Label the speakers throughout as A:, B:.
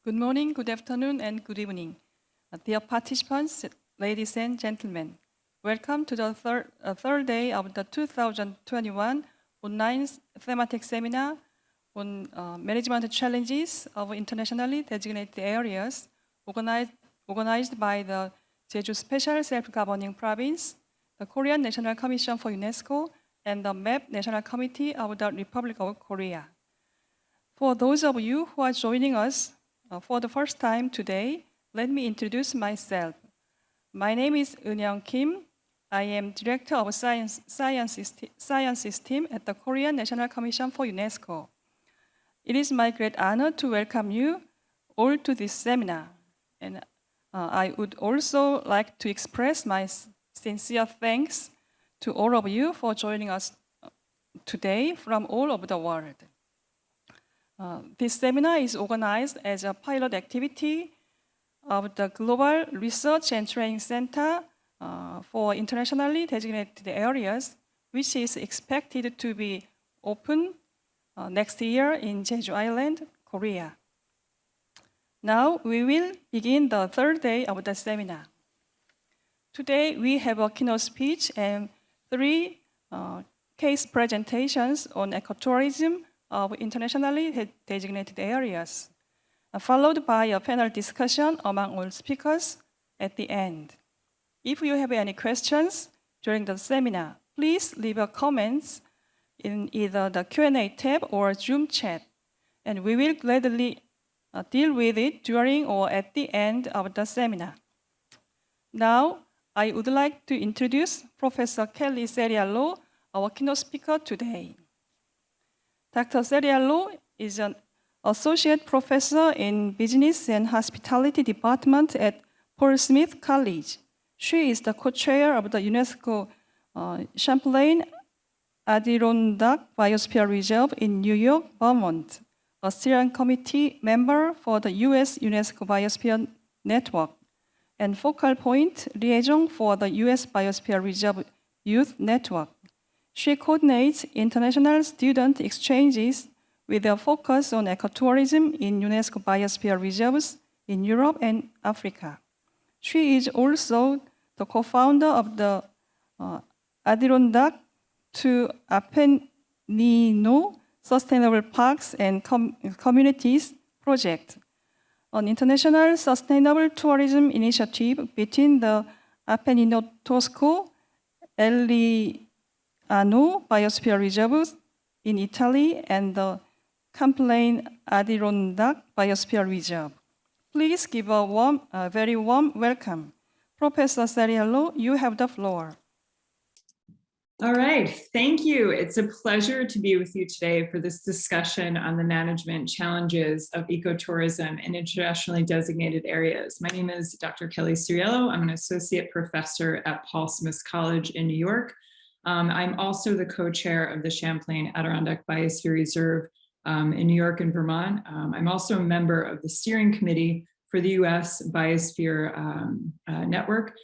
A: Good morning, good afternoon, and good evening. Dear participants, ladies and gentlemen, welcome to the third day of the 2021 online thematic seminar on management challenges of internationally designated areas organized by the Jeju Special Self-Governing Province, the Korean National Commission for UNESCO, and the MAP National Committee of the Republic of Korea. For those of you who are joining us for the first time today, let me introduce myself. My name is Eun-young Kim. I am Director of Sciences Team at the Korean National Commission for UNESCO. It is my great honor to welcome you all to this seminar. And I would also like to express my sincere thanks to all of you for joining us today from all over the world. This seminar is organized as a pilot activity of the Global Research and Training Center for Internationally Designated Areas, which is expected to be open next year in Jeju Island, Korea. Now we will begin the third day of the seminar. Today we have a keynote speech and 3 case presentations on ecotourism of internationally designated areas, followed by a panel discussion among all speakers at the end. If you have any questions during the seminar, please leave your comments in either the Q&A tab or Zoom chat, and we will gladly deal with it during or at the end of the seminar. Now, I would like to introduce Professor Kelly Cerialo, our keynote speaker today. Dr. Cerialo is an associate professor in Business and Hospitality Department at Paul Smith College. She is the co-chair of the UNESCO Champlain-Adirondack Biosphere Reserve in New York, Vermont, a steering committee member for the US UNESCO Biosphere Network, and focal point liaison for the US Biosphere Reserve Youth Network. She coordinates international student exchanges with a focus on ecotourism in UNESCO Biosphere reserves in Europe and Africa. She is also the co-founder of the Adirondack to Apennino Sustainable Parks and Communities project, an international sustainable tourism initiative between the Appennino Tosco Biosphere Reserve in Italy and the Champlain-Adirondack Biosphere Reserve. Please give a very warm welcome. Professor Cerialo, you have the floor.
B: All right, thank you. It's a pleasure to be with you today for this discussion on the management challenges of ecotourism in internationally designated areas. My name is Dr. Kelly Cerialo. I'm an associate professor at Paul Smith College in New York. I'm also the co-chair of the Champlain-Adirondack Biosphere Reserve in New York and Vermont. I'm also a member of the steering committee for the US Biosphere Network.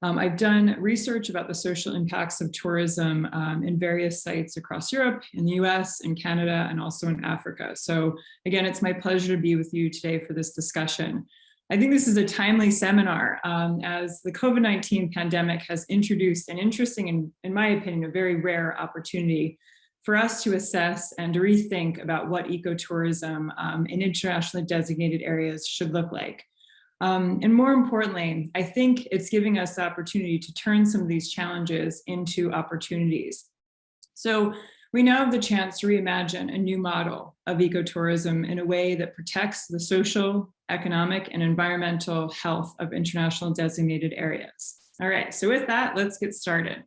B: I've done research about the social impacts of tourism in various sites across Europe, in the US, in Canada, and also in Africa. So again, it's my pleasure to be with you today for this discussion. I think this is a timely seminar as the COVID-19 pandemic has introduced an interesting and, in my opinion, a very rare opportunity for us to assess and to rethink about what ecotourism in internationally designated areas should look like. And more importantly, I think it's giving us the opportunity to turn some of these challenges into opportunities. So we now have the chance to reimagine a new model of ecotourism in a way that protects the social, economic, and environmental health of international designated areas. All right, so with that, let's get started.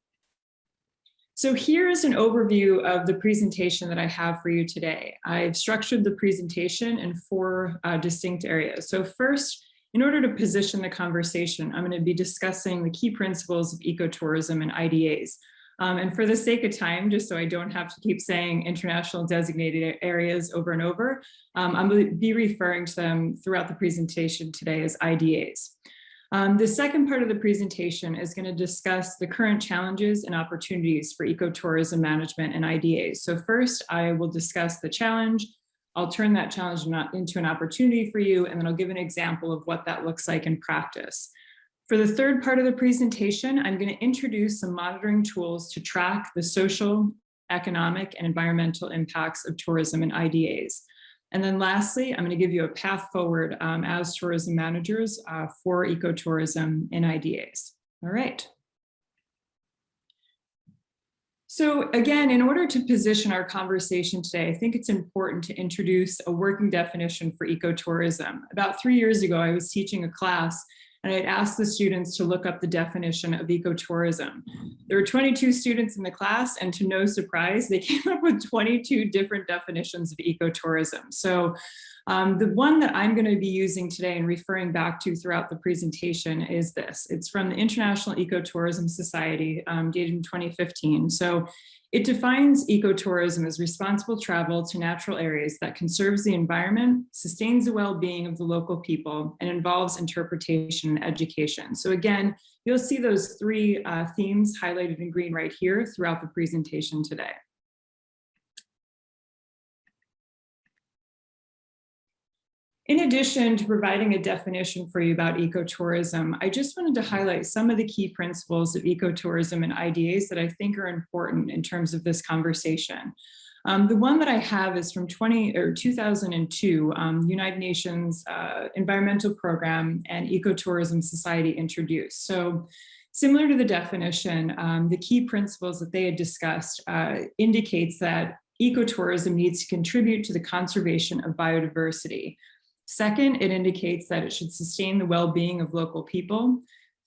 B: So here's an overview of the presentation that I have for you today. I've structured the presentation in 4 distinct areas. So first, in order to position the conversation, I'm going to be discussing the key principles of ecotourism and IDAs. And for the sake of time, just so I don't have to keep saying international designated areas over and over, I'm going to be referring to them throughout the presentation today as IDAs. The second part of the presentation is going to discuss the current challenges and opportunities for ecotourism management and IDAs. So first, I will discuss the challenge, I'll turn that challenge into an opportunity for you, and then I'll give an example of what that looks like in practice. For the third part of the presentation, I'm going to introduce some monitoring tools to track the social, economic, and environmental impacts of tourism and IDAs. And then lastly, I'm going to give you a path forward as tourism managers for ecotourism and IDAs. All right. So again, in order to position our conversation today, I think it's important to introduce a working definition for ecotourism. About 3 years ago, I was teaching a class and I had asked the students to look up the definition of ecotourism. There were 22 students in the class, and to no surprise, they came up with 22 different definitions of ecotourism. So the one that I'm going to be using today and referring back to throughout the presentation is this. It's from the International Ecotourism Society, dated in 2015. So it defines ecotourism as responsible travel to natural areas that conserves the environment, sustains the well-being of the local people, and involves interpretation and education. So again, you'll see those three themes highlighted in green right here throughout the presentation today. In addition to providing a definition for you about ecotourism, I just wanted to highlight some of the key principles of ecotourism and IDAs that I think are important in terms of this conversation. The one that I have is from 2002, United Nations Environmental Program and Ecotourism Society introduced. So similar to the definition, the key principles that they had discussed indicates that ecotourism needs to contribute to the conservation of biodiversity. Second, it indicates that it should sustain the well-being of local people.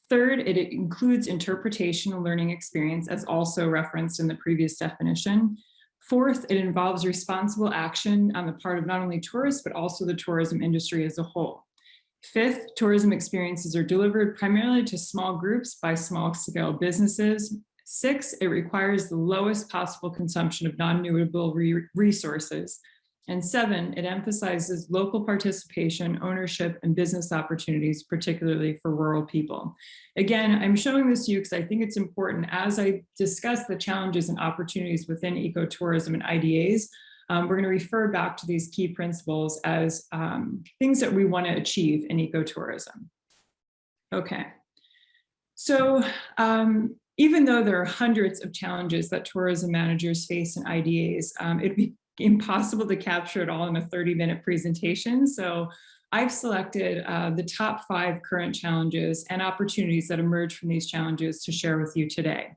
B: Third, it includes interpretation and learning experience, as also referenced in the previous definition. Fourth, it involves responsible action on the part of not only tourists, but also the tourism industry as a whole. Fifth, tourism experiences are delivered primarily to small groups by small-scale businesses. Six, it requires the lowest possible consumption of non-renewable resources. And seven, it emphasizes local participation, ownership, and business opportunities, particularly for rural people. Again, I'm showing this to you because I think it's important as I discuss the challenges and opportunities within ecotourism and IDAs. We're going to refer back to these key principles as things that we want to achieve in ecotourism. Okay, so even though there are hundreds of challenges that tourism managers face in IDAs, it'd be impossible to capture it all in a 30-minute presentation. So I've selected the top 5 current challenges and opportunities that emerge from these challenges to share with you today.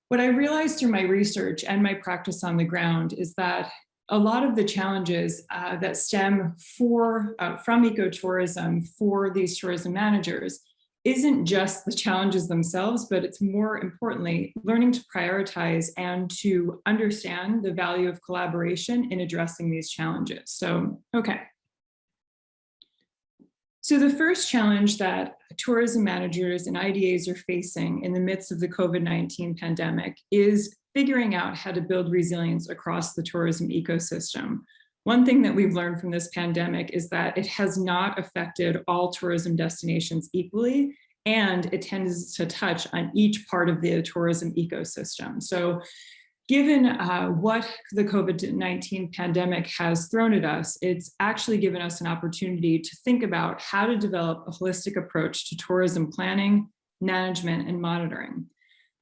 B: What I realized through my research and my practice on the ground is that a lot of the challenges that stem from ecotourism for these tourism managers isn't just the challenges themselves, but it's more importantly, learning to prioritize and to understand the value of collaboration in addressing these challenges. So, okay. So the first challenge that tourism managers and IDAs are facing in the midst of the COVID-19 pandemic is figuring out how to build resilience across the tourism ecosystem. One thing that we've learned from this pandemic is that it has not affected all tourism destinations equally, and it tends to touch on each part of the tourism ecosystem. So given what the COVID-19 pandemic has thrown at us, it's actually given us an opportunity to think about how to develop a holistic approach to tourism planning, management, and monitoring.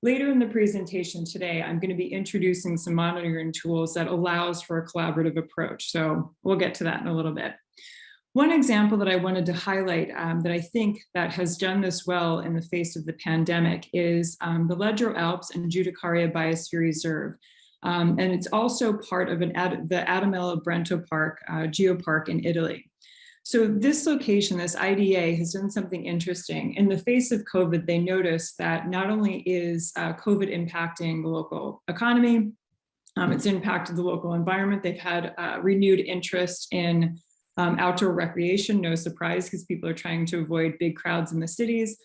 B: Later in the presentation today, I'm going to be introducing some monitoring tools that allows for a collaborative approach. So we'll get to that in a little bit. One example that I wanted to highlight that I think that has done this well in the face of the pandemic is the Ledro Alps and Giudicaria Biosphere Reserve. And it's also part of the Adamello Brento Park, Geopark in Italy. So this location, this IDA, has done something interesting. In the face of COVID, they noticed that not only is COVID impacting the local economy, it's impacted the local environment. They've had renewed interest in outdoor recreation, no surprise, because people are trying to avoid big crowds in the cities.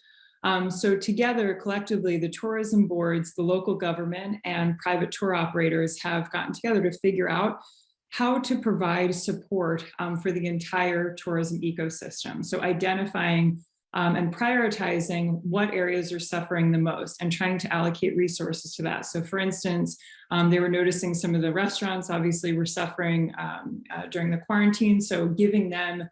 B: So together, collectively, the tourism boards, the local government, and private tour operators have gotten together to figure out how to provide support for the entire tourism ecosystem. So identifying and prioritizing what areas are suffering the most and trying to allocate resources to that. So for instance, they were noticing some of the restaurants obviously were suffering during the quarantine. So giving them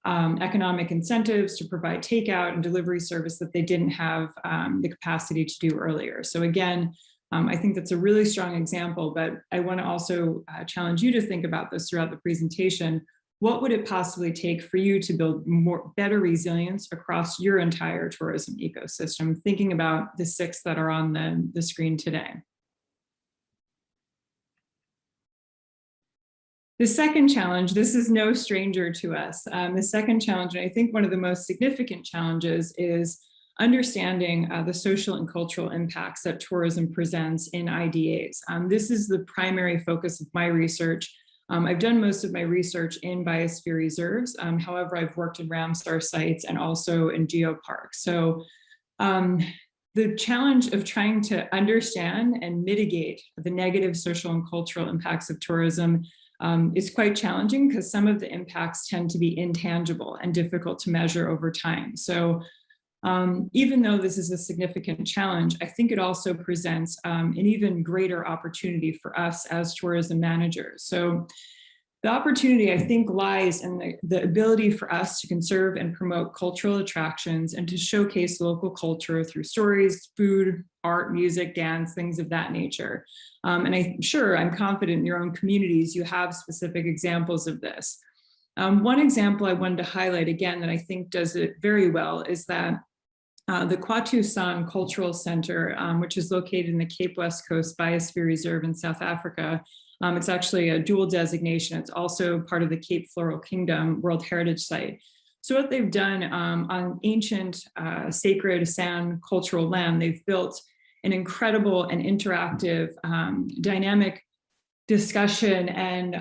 B: economic incentives to provide takeout and delivery service that they didn't have the capacity to do earlier. So again, I think that's a really strong example, but I want to also challenge you to think about this throughout the presentation. What would it possibly take for you to build better resilience across your entire tourism ecosystem, thinking about the 6 that are on the screen today? The second challenge, this is no stranger to us. The second challenge, and I think one of the most significant challenges, is understanding the social and cultural impacts that tourism presents in IDAs. This is the primary focus of my research. I've done most of my research in biosphere reserves. However, I've worked in Ramsar sites and also in Geopark. So the challenge of trying to understand and mitigate the negative social and cultural impacts of tourism is quite challenging because some of the impacts tend to be intangible and difficult to measure over time. So even though this is a significant challenge, I think it also presents an even greater opportunity for us as tourism managers. So the opportunity, I think, lies in the ability for us to conserve and promote cultural attractions and to showcase local culture through stories, food, art, music, dance, things of that nature. And I'm confident in your own communities, you have specific examples of this. One example I wanted to highlight again that I think does it very well is that the Kwatu San Cultural Center, which is located in the Cape West Coast Biosphere Reserve in South Africa. It's actually a dual designation. It's also part of the Cape Floral Kingdom World Heritage Site. So what they've done on ancient sacred San cultural land, they've built an incredible and interactive, dynamic discussion and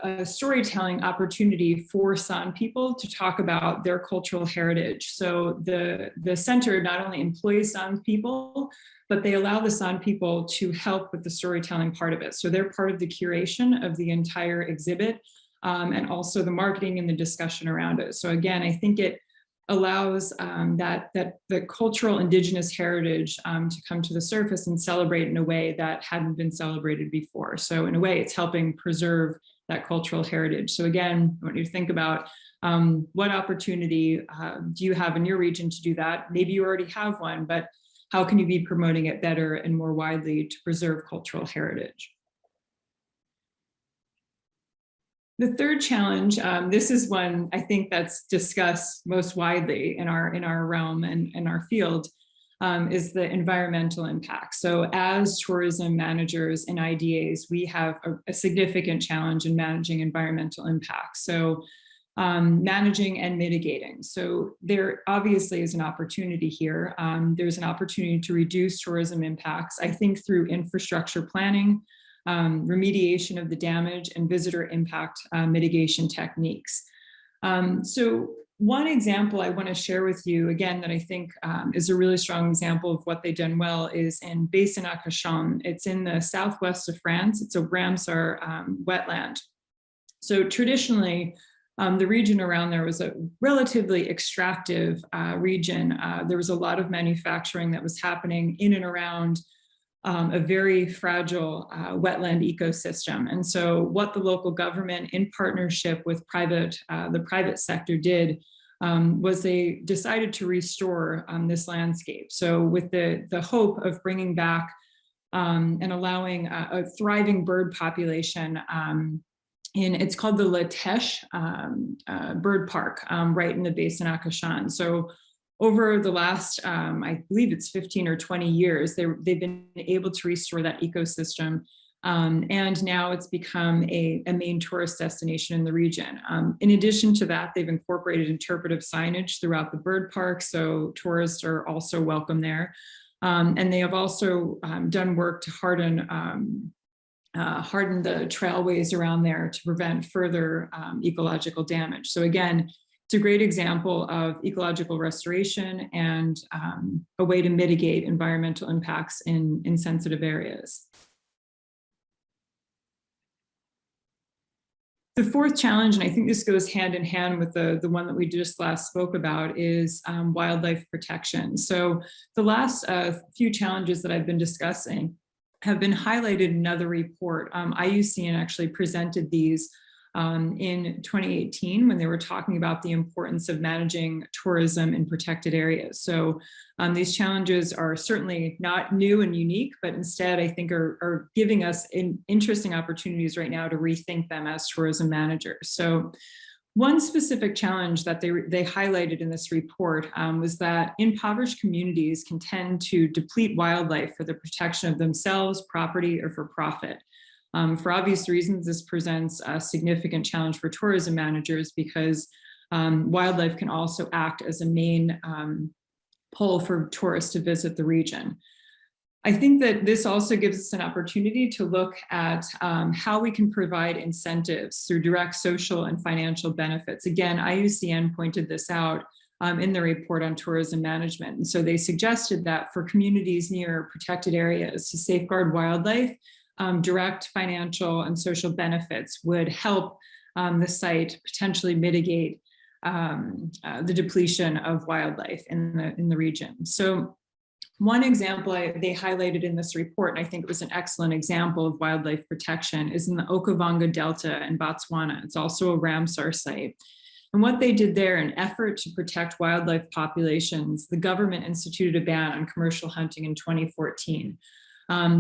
B: a storytelling opportunity for San people to talk about their cultural heritage. So the center not only employs San people, but they allow the San people to help with the storytelling part of it. So they're part of the curation of the entire exhibit and also the marketing and the discussion around it. So again, I think it allows the cultural indigenous heritage to come to the surface and celebrate in a way that hadn't been celebrated before. So in a way, it's helping preserve that cultural heritage. So again, I want you to think about what opportunity do you have in your region to do that? Maybe you already have one, but how can you be promoting it better and more widely to preserve cultural heritage? The third challenge, this is one I think that's discussed most widely in our realm and in our field, is the environmental impact. So as tourism managers in IDAs, we have a significant challenge in managing environmental impacts. So managing and mitigating. So there obviously is an opportunity here. There's an opportunity to reduce tourism impacts, I think, through infrastructure planning, remediation of the damage, and visitor impact mitigation techniques. So one example I want to share with you, again, that I think is a really strong example of what they've done well is in Basin-Arcachon. It's in the southwest of France. It's a Ramsar wetland. So traditionally, the region around there was a relatively extractive region. There was a lot of manufacturing that was happening in and around a very fragile wetland ecosystem. And so what the local government in partnership with the private sector did was they decided to restore this landscape. So with the hope of bringing back and allowing a thriving bird population it's called the La Teche Bird Park right in the Basin-Arcachon. So over the last, I believe it's 15 or 20 years, they've been able to restore that ecosystem. And now it's become a main tourist destination in the region. In addition to that, they've incorporated interpretive signage throughout the bird park, so tourists are also welcome there. And they have also done work to harden the trailways around there to prevent further ecological damage. So again, it's a great example of ecological restoration and a way to mitigate environmental impacts in sensitive areas. The fourth challenge, and I think this goes hand in hand with the one that we just last spoke about, is wildlife protection. So the last few challenges that I've been discussing have been highlighted in another report. IUCN actually presented these in 2018 when they were talking about the importance of managing tourism in protected areas. So these challenges are certainly not new and unique, but instead I think are giving us interesting opportunities right now to rethink them as tourism managers. So one specific challenge that they highlighted in this report was that impoverished communities can tend to deplete wildlife for the protection of themselves, property, or for profit. For obvious reasons, this presents a significant challenge for tourism managers because wildlife can also act as a main pull for tourists to visit the region. I think that this also gives us an opportunity to look at how we can provide incentives through direct social and financial benefits. Again, IUCN pointed this out in the report on tourism management. And so they suggested that for communities near protected areas to safeguard wildlife, direct financial and social benefits would help the site potentially mitigate the depletion of wildlife in the region. So one example they highlighted in this report, and I think it was an excellent example of wildlife protection, is in the Okavango Delta in Botswana. It's also a Ramsar site. And what they did there, in an effort to protect wildlife populations, the government instituted a ban on commercial hunting in 2014.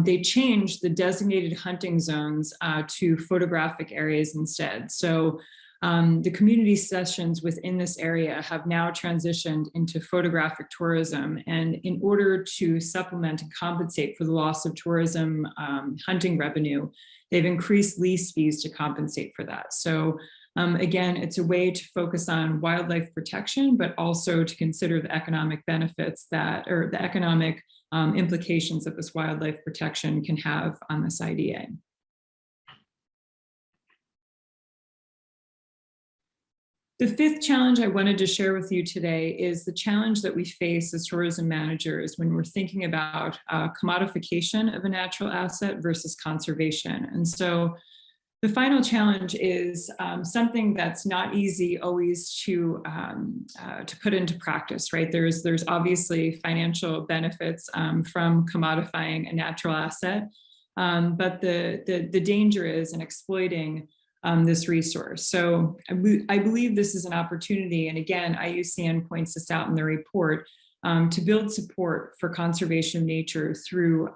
B: They changed the designated hunting zones to photographic areas instead. So the community sessions within this area have now transitioned into photographic tourism. And in order to supplement and compensate for the loss of tourism hunting revenue, they've increased lease fees to compensate for that. So again, it's a way to focus on wildlife protection, but also to consider the economic benefits that, or the economic implications that this wildlife protection can have on this IDA. The fifth challenge I wanted to share with you today is the challenge that we face as tourism managers when we're thinking about commodification of a natural asset versus conservation. And so the final challenge is something that's not easy always to put into practice, right? There's obviously financial benefits from commodifying a natural asset, but the danger is in exploiting this resource. So I believe this is an opportunity, and again, IUCN points this out in the report, to build support for conservation of nature through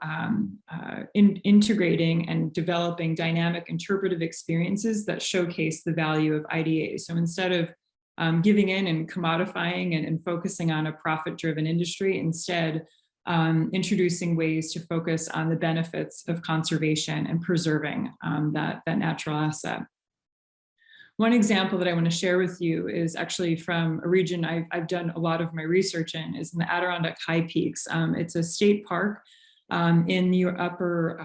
B: integrating and developing dynamic interpretive experiences that showcase the value of IDA. So instead of giving in and commodifying and focusing on a profit-driven industry, instead introducing ways to focus on the benefits of conservation and preserving that natural asset. One example that I want to share with you is actually from a region I've done a lot of my research in, is in the Adirondack High Peaks. It's a state park in the upper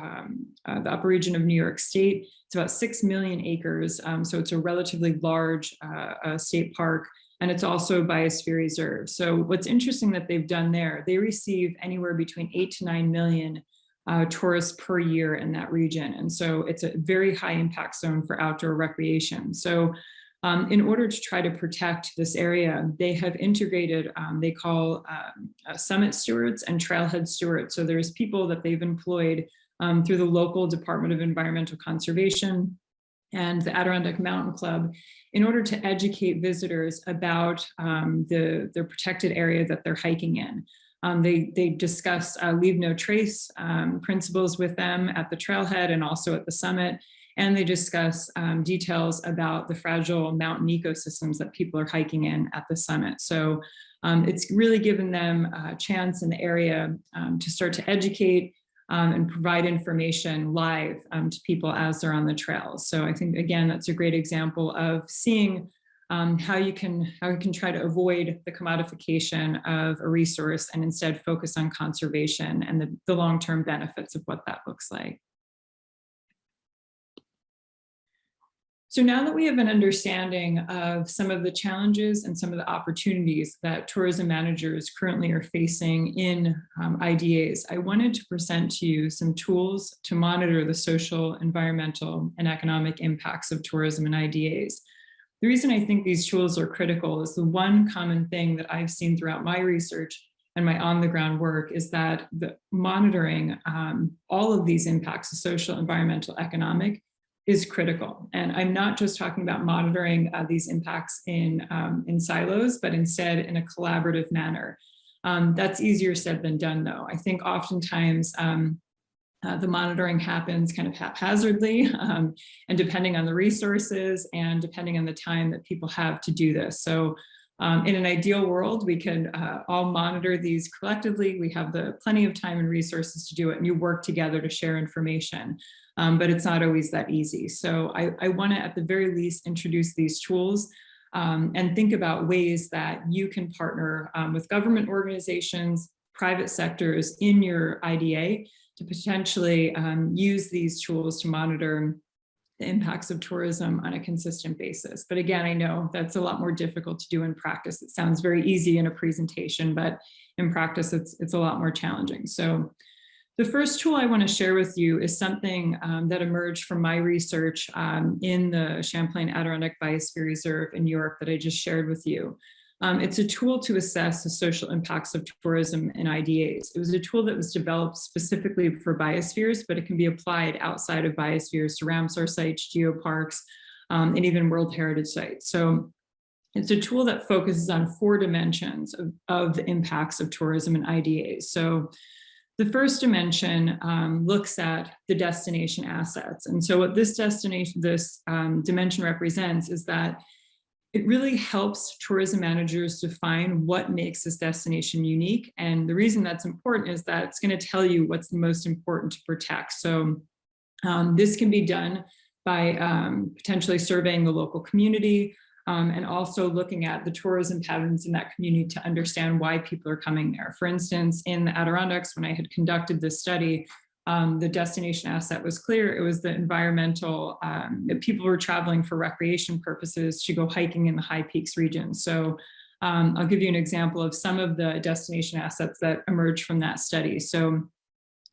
B: region of New York State. It's about 6 million acres, so it's a relatively large state park, and it's also a biosphere reserve. So what's interesting that they've done there, they receive anywhere between 8 to 9 million tourists per year in that region. And so it's a very high impact zone for outdoor recreation. So in order to try to protect this area, they have integrated, they call summit stewards and trailhead stewards. So there's people that they've employed through the local Department of Environmental Conservation and the Adirondack Mountain Club in order to educate visitors about the protected area that they're hiking in. They discuss leave no trace principles with them at the trailhead and also at the summit. And they discuss details about the fragile mountain ecosystems that people are hiking in at the summit. So it's really given them a chance in the area to start to educate and provide information live to people as they're on the trails. So I think, again, that's a great example of seeing how you can try to avoid the commodification of a resource and instead focus on conservation and the long-term benefits of what that looks like. So now that we have an understanding of some of the challenges and some of the opportunities that tourism managers currently are facing in IDAs, I wanted to present to you some tools to monitor the social, environmental, and economic impacts of tourism in IDAs. The reason I think these tools are critical is the one common thing that I've seen throughout my research and my on-the-ground work is that the monitoring all of these impacts, the social, environmental, economic, is critical. And I'm not just talking about monitoring these impacts in silos, but instead in a collaborative manner. That's easier said than done, though. I think oftentimes the monitoring happens kind of haphazardly and depending on the resources and depending on the time that people have to do this. So in an ideal world, we can all monitor these collectively. We have plenty of time and resources to do it, and you work together to share information. But it's not always that easy. So I want to, at the very least, introduce these tools and think about ways that you can partner with government organizations, private sectors in your IDA to potentially use these tools to monitor the impacts of tourism on a consistent basis. But again, I know that's a lot more difficult to do in practice. It sounds very easy in a presentation, but in practice, it's a lot more challenging. So the first tool I want to share with you is something that emerged from my research in the Champlain-Adirondack Biosphere Reserve in New York that I just shared with you. It's a tool to assess the social impacts of tourism in IDAs. It was a tool that was developed specifically for biospheres, but it can be applied outside of biospheres to Ramsar sites, geoparks, and even World Heritage sites. So it's a tool that focuses on 4 dimensions of the impacts of tourism in IDAs. So the first dimension looks at the destination assets. And so what this dimension represents is that it really helps tourism managers define what makes this destination unique. And the reason that's important is that it's going to tell you what's the most important to protect. So this can be done by potentially surveying the local community, and also looking at the tourism patterns in that community to understand why people are coming there. For instance, in the Adirondacks, when I had conducted this study, the destination asset was clear. It was the environmental, that people were traveling for recreation purposes to go hiking in the high peaks region. So I'll give you an example of some of the destination assets that emerged from that study. So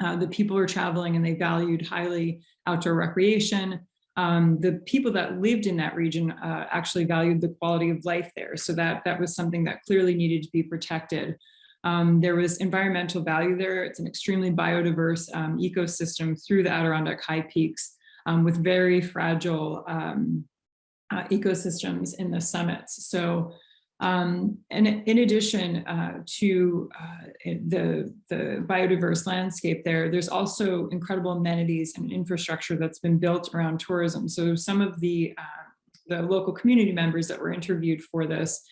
B: the people were traveling and they valued highly outdoor recreation. The people that lived in that region actually valued the quality of life there. So that was something that clearly needed to be protected. There was environmental value there. It's an extremely biodiverse ecosystem through the Adirondack high peaks with very fragile ecosystems in the summits. So, and in addition to the biodiverse landscape there's also incredible amenities and infrastructure that's been built around tourism. So some of the local community members that were interviewed for this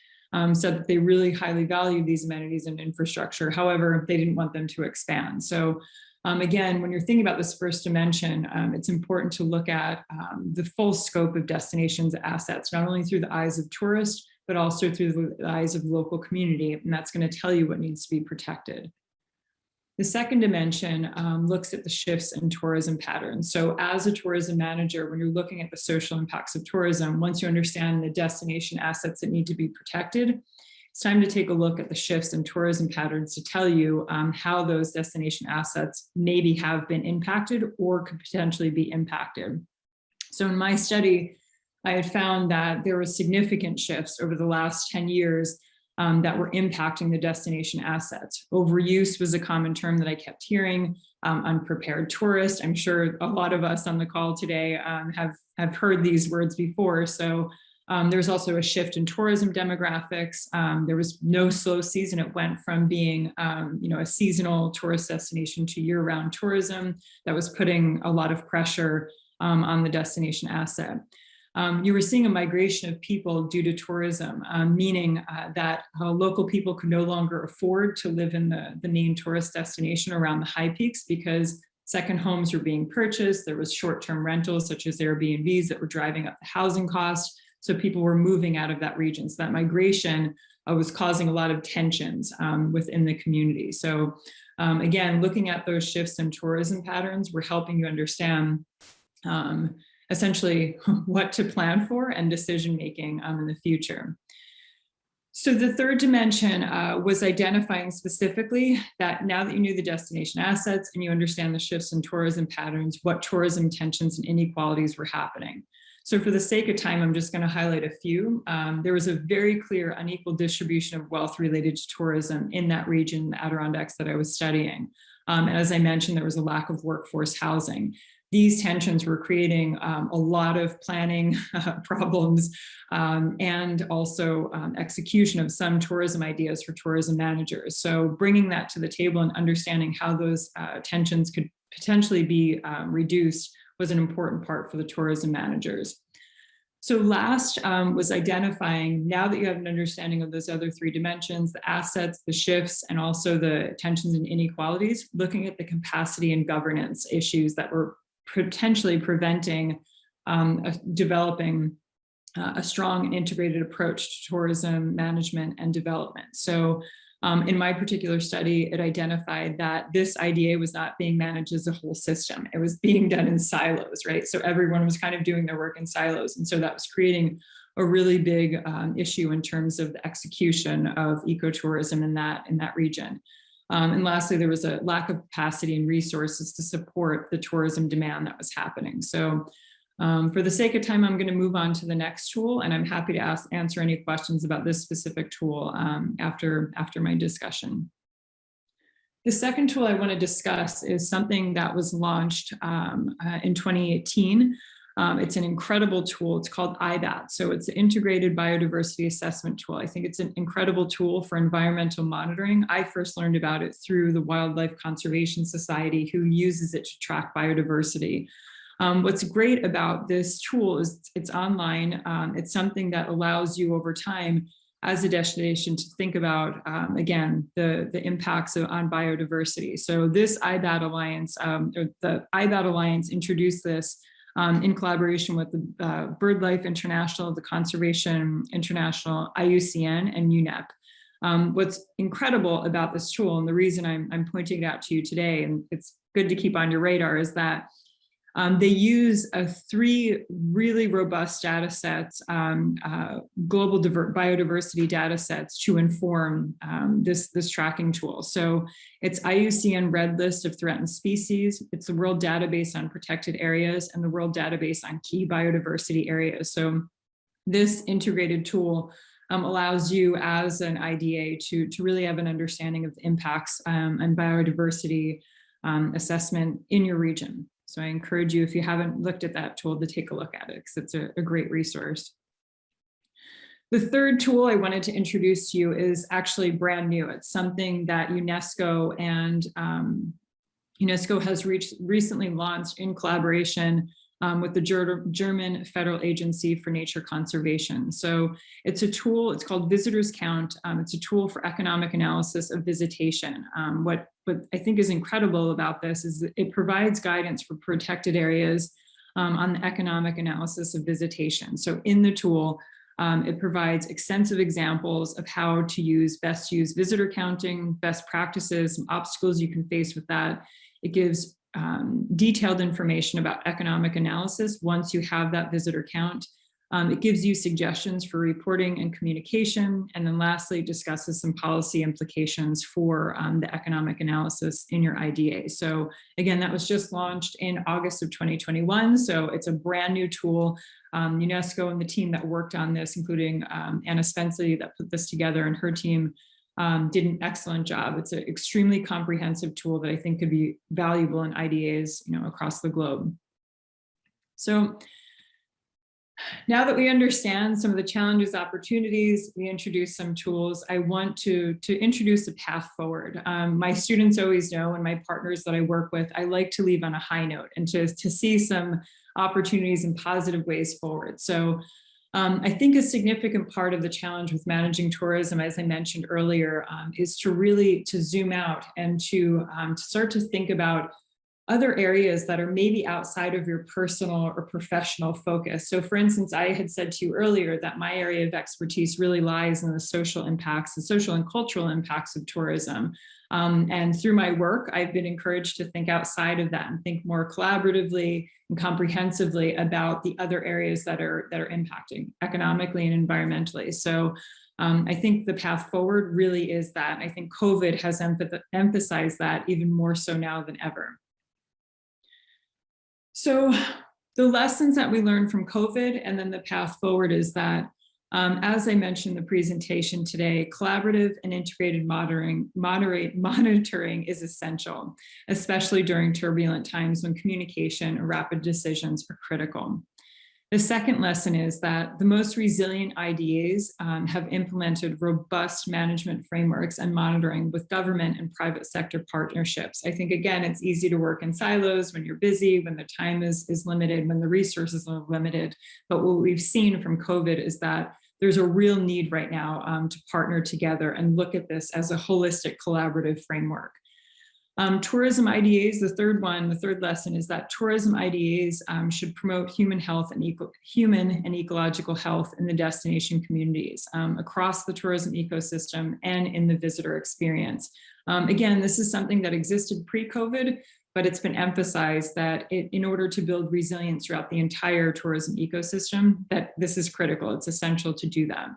B: said that they really highly value these amenities and infrastructure. However, they didn't want them to expand. So again, when you're thinking about this first dimension, it's important to look at the full scope of destinations assets, not only through the eyes of tourists, but also through the eyes of the local community. And that's going to tell you what needs to be protected. The second dimension looks at the shifts in tourism patterns. So as a tourism manager, when you're looking at the social impacts of tourism, once you understand the destination assets that need to be protected, it's time to take a look at the shifts in tourism patterns to tell you how those destination assets maybe have been impacted or could potentially be impacted. So in my study, I had found that there were significant shifts over the last 10 years that were impacting the destination assets. Overuse was a common term that I kept hearing, unprepared tourist. I'm sure a lot of us on the call today have heard these words before. So there's also a shift in tourism demographics. There was no slow season. It went from being a seasonal tourist destination to year-round tourism that was putting a lot of pressure on the destination asset. You were seeing a migration of people due to tourism, meaning that local people could no longer afford to live in the main tourist destination around the high peaks because second homes were being purchased. There was short-term rentals such as Airbnbs that were driving up the housing costs. So people were moving out of that region. So that migration was causing a lot of tensions within the community. So again, looking at those shifts in tourism patterns, we're helping you understand essentially what to plan for and decision-making in the future. So the third dimension was identifying specifically that now that you knew the destination assets and you understand the shifts in tourism patterns, what tourism tensions and inequalities were happening. So for the sake of time, I'm just going to highlight a few. There was a very clear unequal distribution of wealth related to tourism in that region, the Adirondacks that I was studying. And as I mentioned, there was a lack of workforce housing. These tensions were creating a lot of planning problems and also execution of some tourism ideas for tourism managers. So bringing that to the table and understanding how those tensions could potentially be reduced was an important part for the tourism managers. So last was identifying, now that you have an understanding of those other three dimensions, the assets, the shifts, and also the tensions and inequalities, looking at the capacity and governance issues that were potentially preventing developing a strong and integrated approach to tourism management and development. So in my particular study, it identified that this IDA was not being managed as a whole system. It was being done in silos, right? So everyone was kind of doing their work in silos. And so that was creating a really big issue in terms of the execution of ecotourism in that region. And lastly, there was a lack of capacity and resources to support the tourism demand that was happening. So for the sake of time, I'm going to move on to the next tool, and I'm happy to answer any questions about this specific tool after my discussion. The second tool I want to discuss is something that was launched in 2018. It's an incredible tool. It's called IBAT. So it's an integrated biodiversity assessment tool. I think it's an incredible tool for environmental monitoring. I first learned about it through the Wildlife Conservation Society, who uses it to track biodiversity. What's great about this tool is it's online. It's something that allows you over time as a destination to think about, again, the impacts on biodiversity. So this IBAT Alliance, or the IBAT Alliance introduced this in collaboration with the BirdLife International, the Conservation International, IUCN, and UNEP. What's incredible about this tool, and the reason I'm pointing it out to you today, and it's good to keep on your radar, is that they use three really robust data sets, global biodiversity data sets, to inform this tracking tool. So it's IUCN Red List of Threatened Species, it's the World Database on Protected Areas, and the World Database on Key Biodiversity Areas. So this integrated tool allows you as an IDA to really have an understanding of the impacts on biodiversity assessment in your region. So I encourage you, if you haven't looked at that tool, to take a look at it, because it's a great resource. The third tool I wanted to introduce to you is actually brand new. It's something that UNESCO and UNESCO has recently launched in collaboration with the German Federal Agency for Nature Conservation. So it's a tool, it's called Visitors Count. It's a tool for economic analysis of visitation. What I think is incredible about this is that it provides guidance for protected areas on the economic analysis of visitation. So in the tool, it provides extensive examples of how to best use visitor counting, best practices, some obstacles you can face with that. It gives detailed information about economic analysis once you have that visitor count. It gives you suggestions for reporting and communication. And then lastly, discusses some policy implications for the economic analysis in your IDA. So again, that was just launched in August of 2021. So it's a brand new tool. UNESCO and the team that worked on this, including Anna Spenceley that put this together, and her team did an excellent job. It's an extremely comprehensive tool that I think could be valuable in IDAs, across the globe. So now that we understand some of the challenges, opportunities, we introduce some tools, I want to introduce a path forward. My students always know, and my partners that I work with, I like to leave on a high note and to see some opportunities and positive ways forward. So I think a significant part of the challenge with managing tourism, as I mentioned earlier, is to zoom out and to start to think about other areas that are maybe outside of your personal or professional focus. So for instance, I had said to you earlier that my area of expertise really lies in the social impacts, the social and cultural impacts of tourism. And through my work, I've been encouraged to think outside of that and think more collaboratively and comprehensively about the other areas that are impacting economically and environmentally. So I think the path forward really is that. I think COVID has emphasized that even more so now than ever. So the lessons that we learned from COVID and then the path forward is that, as I mentioned in the presentation today, collaborative and integrated monitoring is essential, especially during turbulent times when communication or rapid decisions are critical. The second lesson is that the most resilient IDAs have implemented robust management frameworks and monitoring with government and private sector partnerships. I think, again, it's easy to work in silos when you're busy, when the time is limited, when the resources are limited. But what we've seen from COVID is that there's a real need right now to partner together and look at this as a holistic collaborative framework. Tourism IDAs, the third lesson is that tourism IDAs should promote human health and human and ecological health in the destination communities across the tourism ecosystem and in the visitor experience. Again, this is something that existed pre-COVID, but it's been emphasized that in order to build resilience throughout the entire tourism ecosystem, that this is critical. It's essential to do that.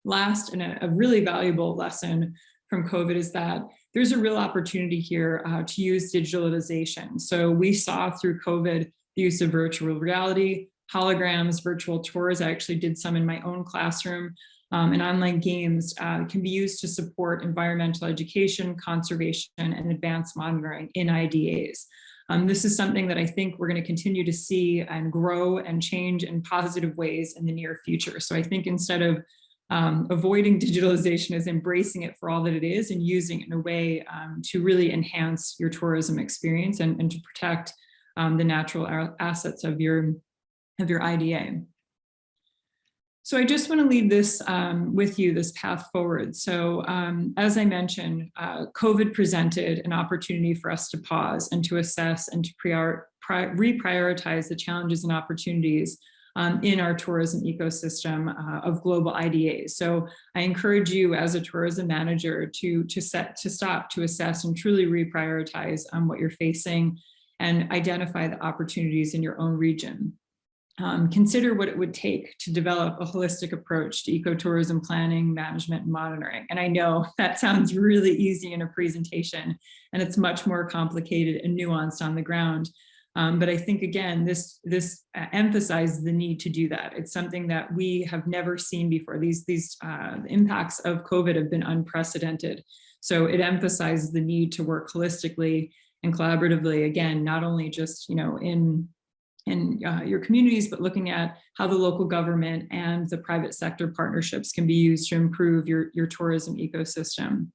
B: Last, and a really valuable lesson from COVID is that there's a real opportunity here to use digitalization. So we saw through COVID the use of virtual reality, holograms, virtual tours. I actually did some in my own classroom, and online games can be used to support environmental education, conservation, and advanced monitoring in IDAs. This is something that I think we're going to continue to see and grow and change in positive ways in the near future. So I think instead of avoiding digitalization is embracing it for all that it is and using it in a way to really enhance your tourism experience and to protect the natural assets of your IDA. So I just want to leave this with you, this path forward. So as I mentioned, COVID presented an opportunity for us to pause and to assess and to reprioritize the challenges and opportunities in our tourism ecosystem of global IDAs. So I encourage you as a tourism manager to stop, to assess and truly reprioritize what you're facing and identify the opportunities in your own region. Consider what it would take to develop a holistic approach to ecotourism planning, management, and monitoring. And I know that sounds really easy in a presentation, and it's much more complicated and nuanced on the ground. But I think, again, this emphasizes the need to do that. It's something that we have never seen before. These impacts of COVID have been unprecedented. So it emphasizes the need to work holistically and collaboratively, again, not only just in your communities, but looking at how the local government and the private sector partnerships can be used to improve your tourism ecosystem.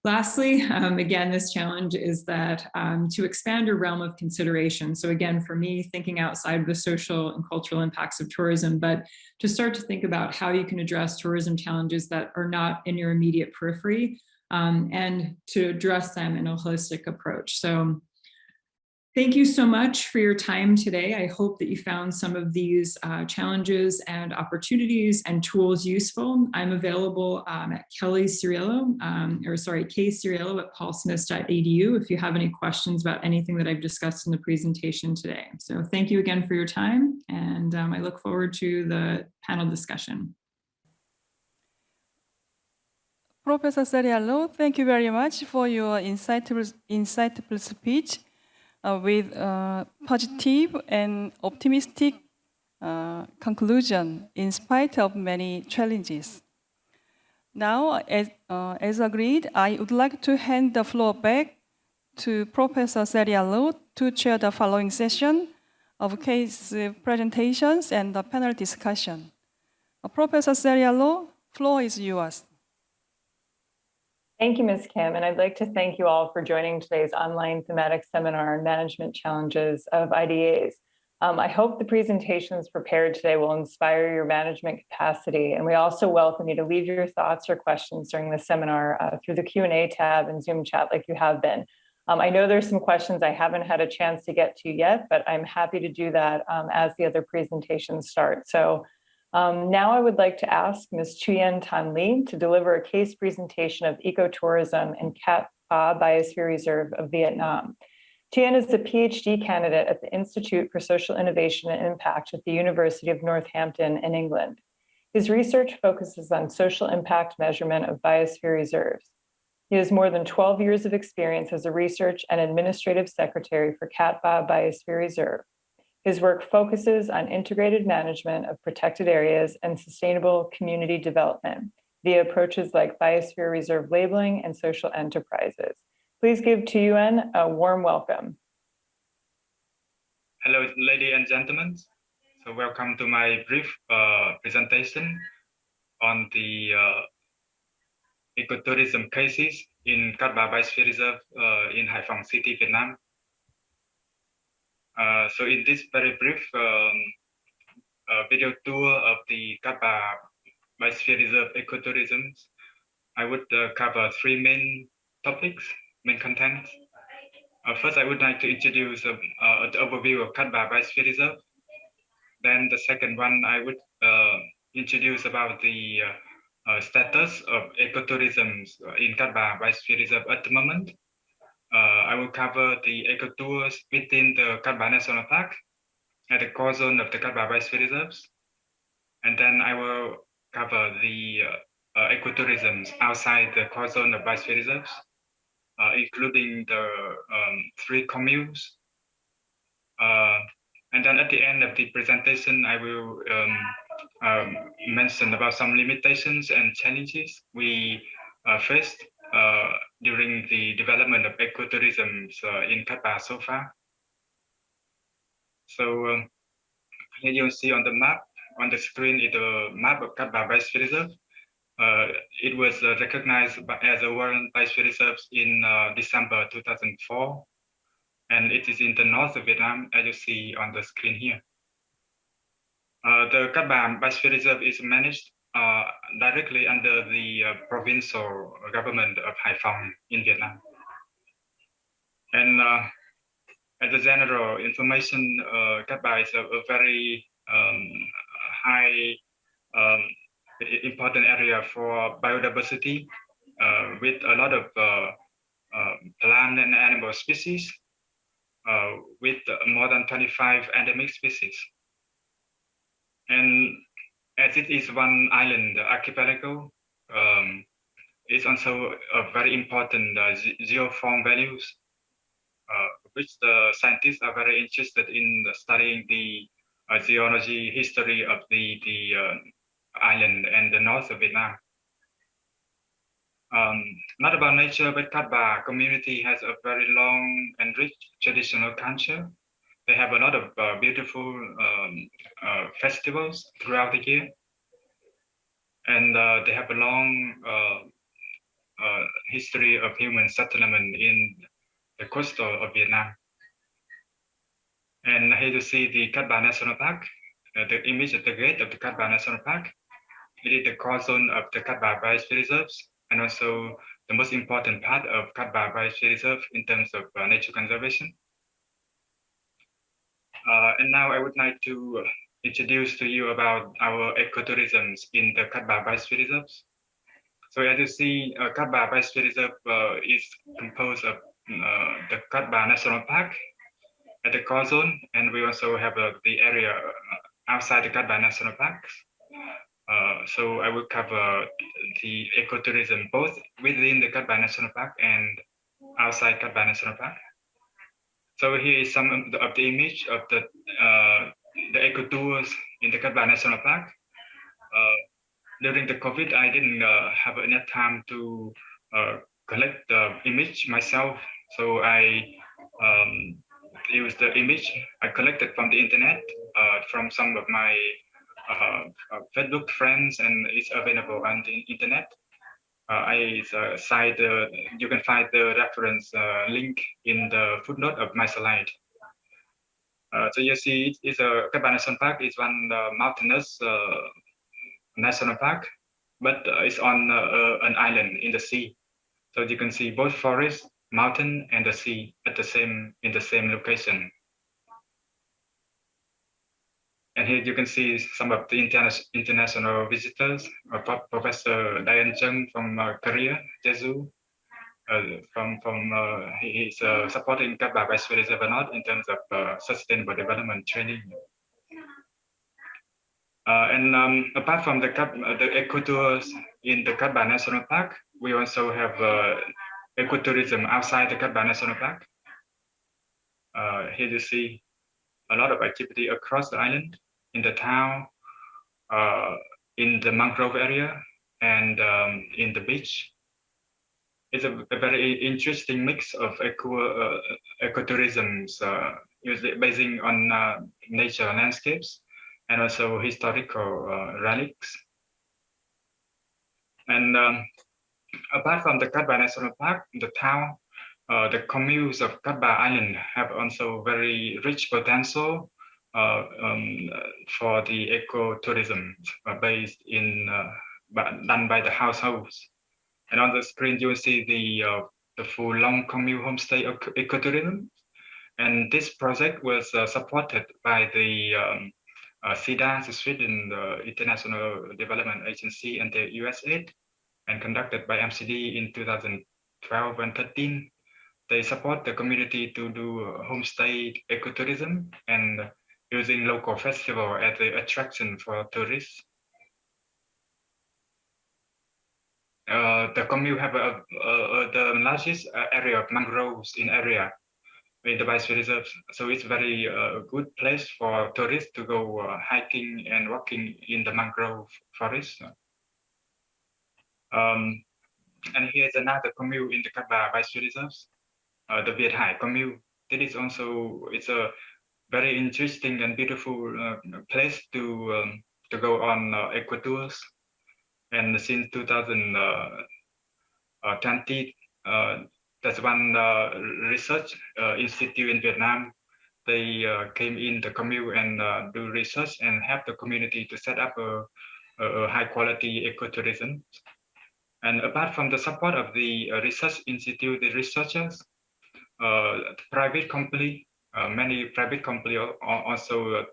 B: Lastly, again, this challenge is that to expand your realm of consideration. So again, for me, thinking outside of the social and cultural impacts of tourism, but to start to think about how you can address tourism challenges that are not in your immediate periphery and to address them in a holistic approach. So thank you so much for your time today. I hope that you found some of these challenges and opportunities and tools useful. I'm available at Cerialo at paulsmith.edu if you have any questions about anything that I've discussed in the presentation today. So thank you again for your time, and I look forward to the panel discussion.
A: Professor Cerialo, thank you very much for your insightful speech. With positive and optimistic conclusion in spite of many challenges. Now, as agreed, I would like to hand the floor back to Professor Cerialo to chair the following session of case presentations and the panel discussion. Professor Cerialo, floor is yours.
C: Thank you, Ms. Kim, and I'd like to thank you all for joining today's online thematic seminar on management challenges of IDAs. I hope the presentations prepared today will inspire your management capacity, and we also welcome you to leave your thoughts or questions during the seminar through the Q&A tab and Zoom chat like you have been. I know there's some questions I haven't had a chance to get to yet, but I'm happy to do that as the other presentations start. So now I would like to ask Ms. Tuyen to deliver a case presentation of ecotourism and Ba Biosphere Reserve of Vietnam. Tuyen is a PhD candidate at the Institute for Social Innovation and Impact at the University of Northampton in England. His research focuses on social impact measurement of biosphere reserves. He has more than 12 years of experience as a research and administrative secretary for Cat Ba Biosphere Reserve. His work focuses on integrated management of protected areas and sustainable community development via approaches like biosphere reserve labeling and social enterprises. Please give Tuyen a warm welcome.
D: Hello, ladies and gentlemen. So welcome to my brief presentation on the ecotourism cases in Cat Ba Biosphere Reserve in Hải Phòng City, Vietnam. So in this very brief video tour of the Cat Ba Biosphere Reserve ecotourism, I would cover three main topics, main contents. First, I would like to introduce the overview of Cat Ba Biosphere Reserve. Then the second one, I would introduce about the status of ecotourism in Cat Ba Biosphere Reserve at the moment. I will cover the ecotours within the Cat Ba National Park at the core zone of the Cat Ba Biosphere Reserves. And then I will cover the ecotourism outside the core zone of Biosphere Reserves, including the three communes. And then at the end of the presentation, I will mention about some limitations and challenges we faced during the development of ecotourism in Cat Ba so far. So here you'll see on the map, on the screen is the map of Cat Ba Biosphere Reserve. It was recognized as a World Biosphere Reserve in December 2004. And it is in the north of Vietnam, as you see on the screen here. The Cat Ba Biosphere Reserve is managed directly under the provincial government of Hải Phòng in Vietnam. And as a general information, Cat Ba is a very high important area for biodiversity with a lot of plant and animal species. With more than 25 endemic species. And as it is one island archipelago, it's also a very important geoform values, which the scientists are very interested in studying the geology history of the island and the north of Vietnam. Not about nature, but Cat Ba community has a very long and rich traditional culture. They have a lot of beautiful festivals throughout the year. And they have a long history of human settlement in the coastal of Vietnam. And here you see the Cat Ba National Park, the image at the gate of the Cat Ba National Park. It is the core zone of the Cat Ba Biosphere Reserves, and also the most important part of Cat Ba Biosphere Reserve in terms of nature conservation. And now I would like to introduce to you about our ecotourism in the Cat Ba Biosphere Reserves. So as you see, Cat Ba Biosphere Reserve is composed of the Cat Ba National Park at the core zone, and we also have the area outside the Cat Ba National Park. So I will cover the ecotourism both within the Cat Ba National Park and outside Cat Ba National Park. So here is some of the image of the ecotours in the Cat Ba National Park. During the COVID, I didn't have enough time to collect the image myself, so I used the image I collected from the internet, from some of my Facebook friends, and it's available on the internet. You can find the reference link in the footnote of my slide. So you see, it's a Cat Ba National Park is one mountainous national park, but it's on an island in the sea. So you can see both forest, mountain, and the sea in the same location. And here you can see some of the international visitors, Professor Diane Chung from Korea, Jeju, he's supporting Kat Ba Biosphere Reserve or not in terms of sustainable development training. Apart from the ecotours in the Kat Ba National Park, we also have ecotourism outside the Kat Ba National Park. Here you see a lot of activity across the island, in the town, in the mangrove area, and in the beach. It's a very interesting mix of ecotourisms, usually basing on nature landscapes and also historical relics. And apart from the Kat Ba National Park, the town, the communes of Kat Ba Island have also very rich potential for the ecotourism based in done by the households. And on the screen, you will see the full long commune homestay ecotourism. And this project was supported by the SIDA, the Sweden International Development Agency, and the USAID, and conducted by MCD in 2012 and 13. They support the community to do homestay ecotourism and using local festival as the attraction for tourists. The commune have the largest area of mangroves in the Biosphere Reserve, so it's very good place for tourists to go hiking and walking in the mangrove forest. And here's another commune in the Kat Ba Biosphere Reserves, the Viet Hải commune. It's a very interesting and beautiful place to go on eco tours. And since 2020, that's one research institute in Vietnam. They came in the commune and do research and help the community to set up a high quality ecotourism. And apart from the support of the research institute, the researchers, private company, many private company also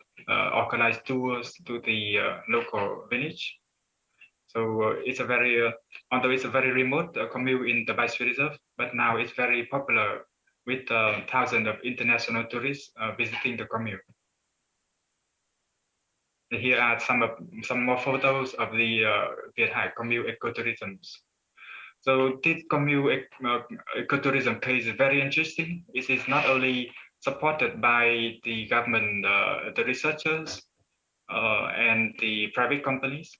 D: organize tours to the local village. So it's a very, although it's a very remote commune in the Biosphere Reserve, but now it's very popular with thousands of international tourists visiting the commune. Here are some more photos of the Viet Hải commune ecotourism. So this commune ecotourism case is very interesting. It is not only supported by the government, the researchers, and the private companies,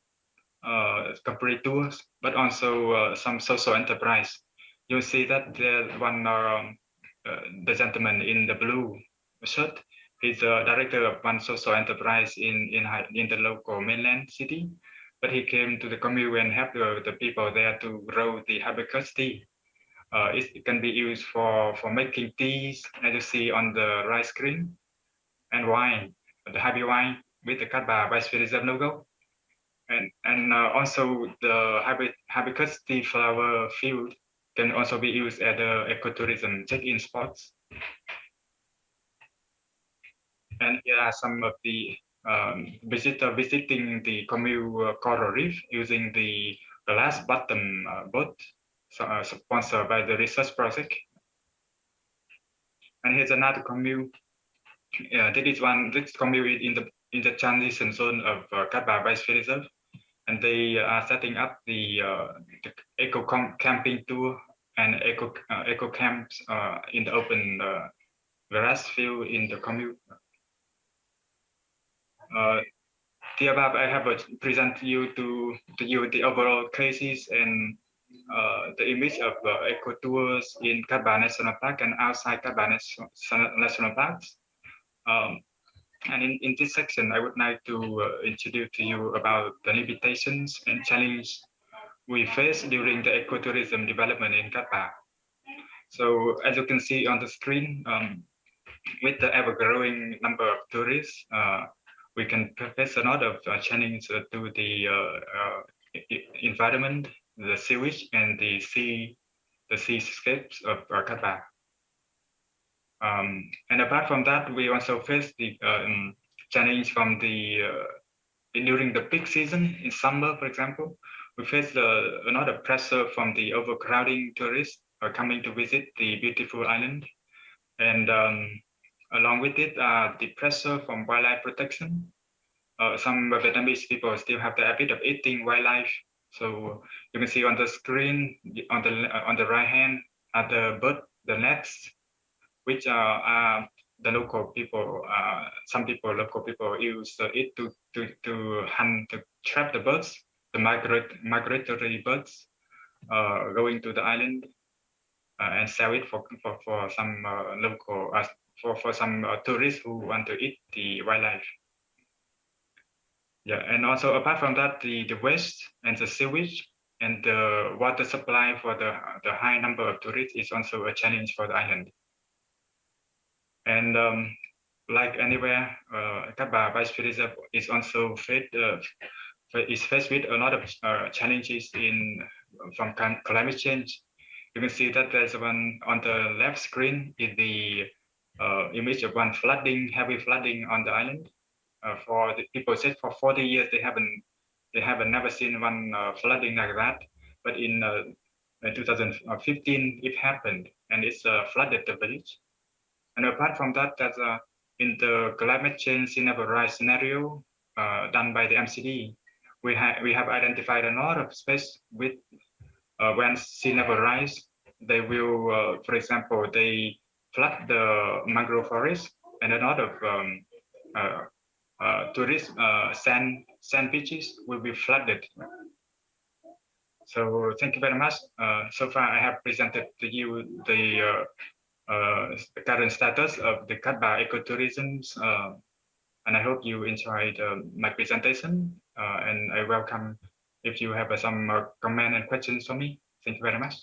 D: company tours, but also some social enterprise. You'll see that the gentleman in the blue shirt, he's a director of one social enterprise in the local mainland city, but he came to the commune and helped the people there to grow the hibiscus tea. It can be used for making teas, as you see on the right screen, and wine, the Happy wine with the Kat Ba Biosphere Reserve logo. And also the hibiscus tea flower field can also be used as the ecotourism check-in spots. And here are some of the visitors visiting the commune coral reef using the last bottom boat sponsored by the research project. And here's another commune. This commune in the transition zone of Kat Ba Biosphere Reserve, and they are setting up the eco camping tour and eco camps in the open grass field in the commune. The above, I have present you to you the overall cases and the image of eco tours in Kat Ba National Park and outside Kat Ba National Parks. And in this section, I would like to introduce to you about the limitations and challenges we face during the ecotourism development in Kat Ba. So as you can see on the screen, with the ever-growing number of tourists, we can face a lot of challenges to the environment, the sewage, and the seascapes of Kat Ba. And apart from that, we also face the challenge from during the peak season in summer, for example. We face a lot of pressure from the overcrowding tourists coming to visit the beautiful island. And along with it, the pressure from wildlife protection. Some Vietnamese people still have the habit of eating wildlife. So you can see on the screen, on the right hand, are the bird, the nests, which are the local people. Local people use it to hunt, to trap the birds, the migratory birds, going to the island and sell it for some local for some tourists who want to eat the wildlife. Yeah, and also apart from that, the waste and the sewage and the water supply for the high number of tourists is also a challenge for the island. And like anywhere, Kaba Biosphere Reserve is also faced with a lot of challenges from climate change. You can see that there's one on the left screen is the image of one heavy flooding on the island. For the people said for 40 years they haven't never seen one flooding like that. But in 2015 it happened, and it's flooded the village. And apart from that, in the climate change scenario done by the MCD, we have identified a lot of space with when sea level rise, they will, for example, they flood the mangrove forest, and a lot of tourist sand beaches will be flooded. So thank you very much. So far, I have presented to you the current status of the Katba ecotourism, and I hope you enjoyed my presentation. And I welcome if you have some comment and questions for me. Thank you very much.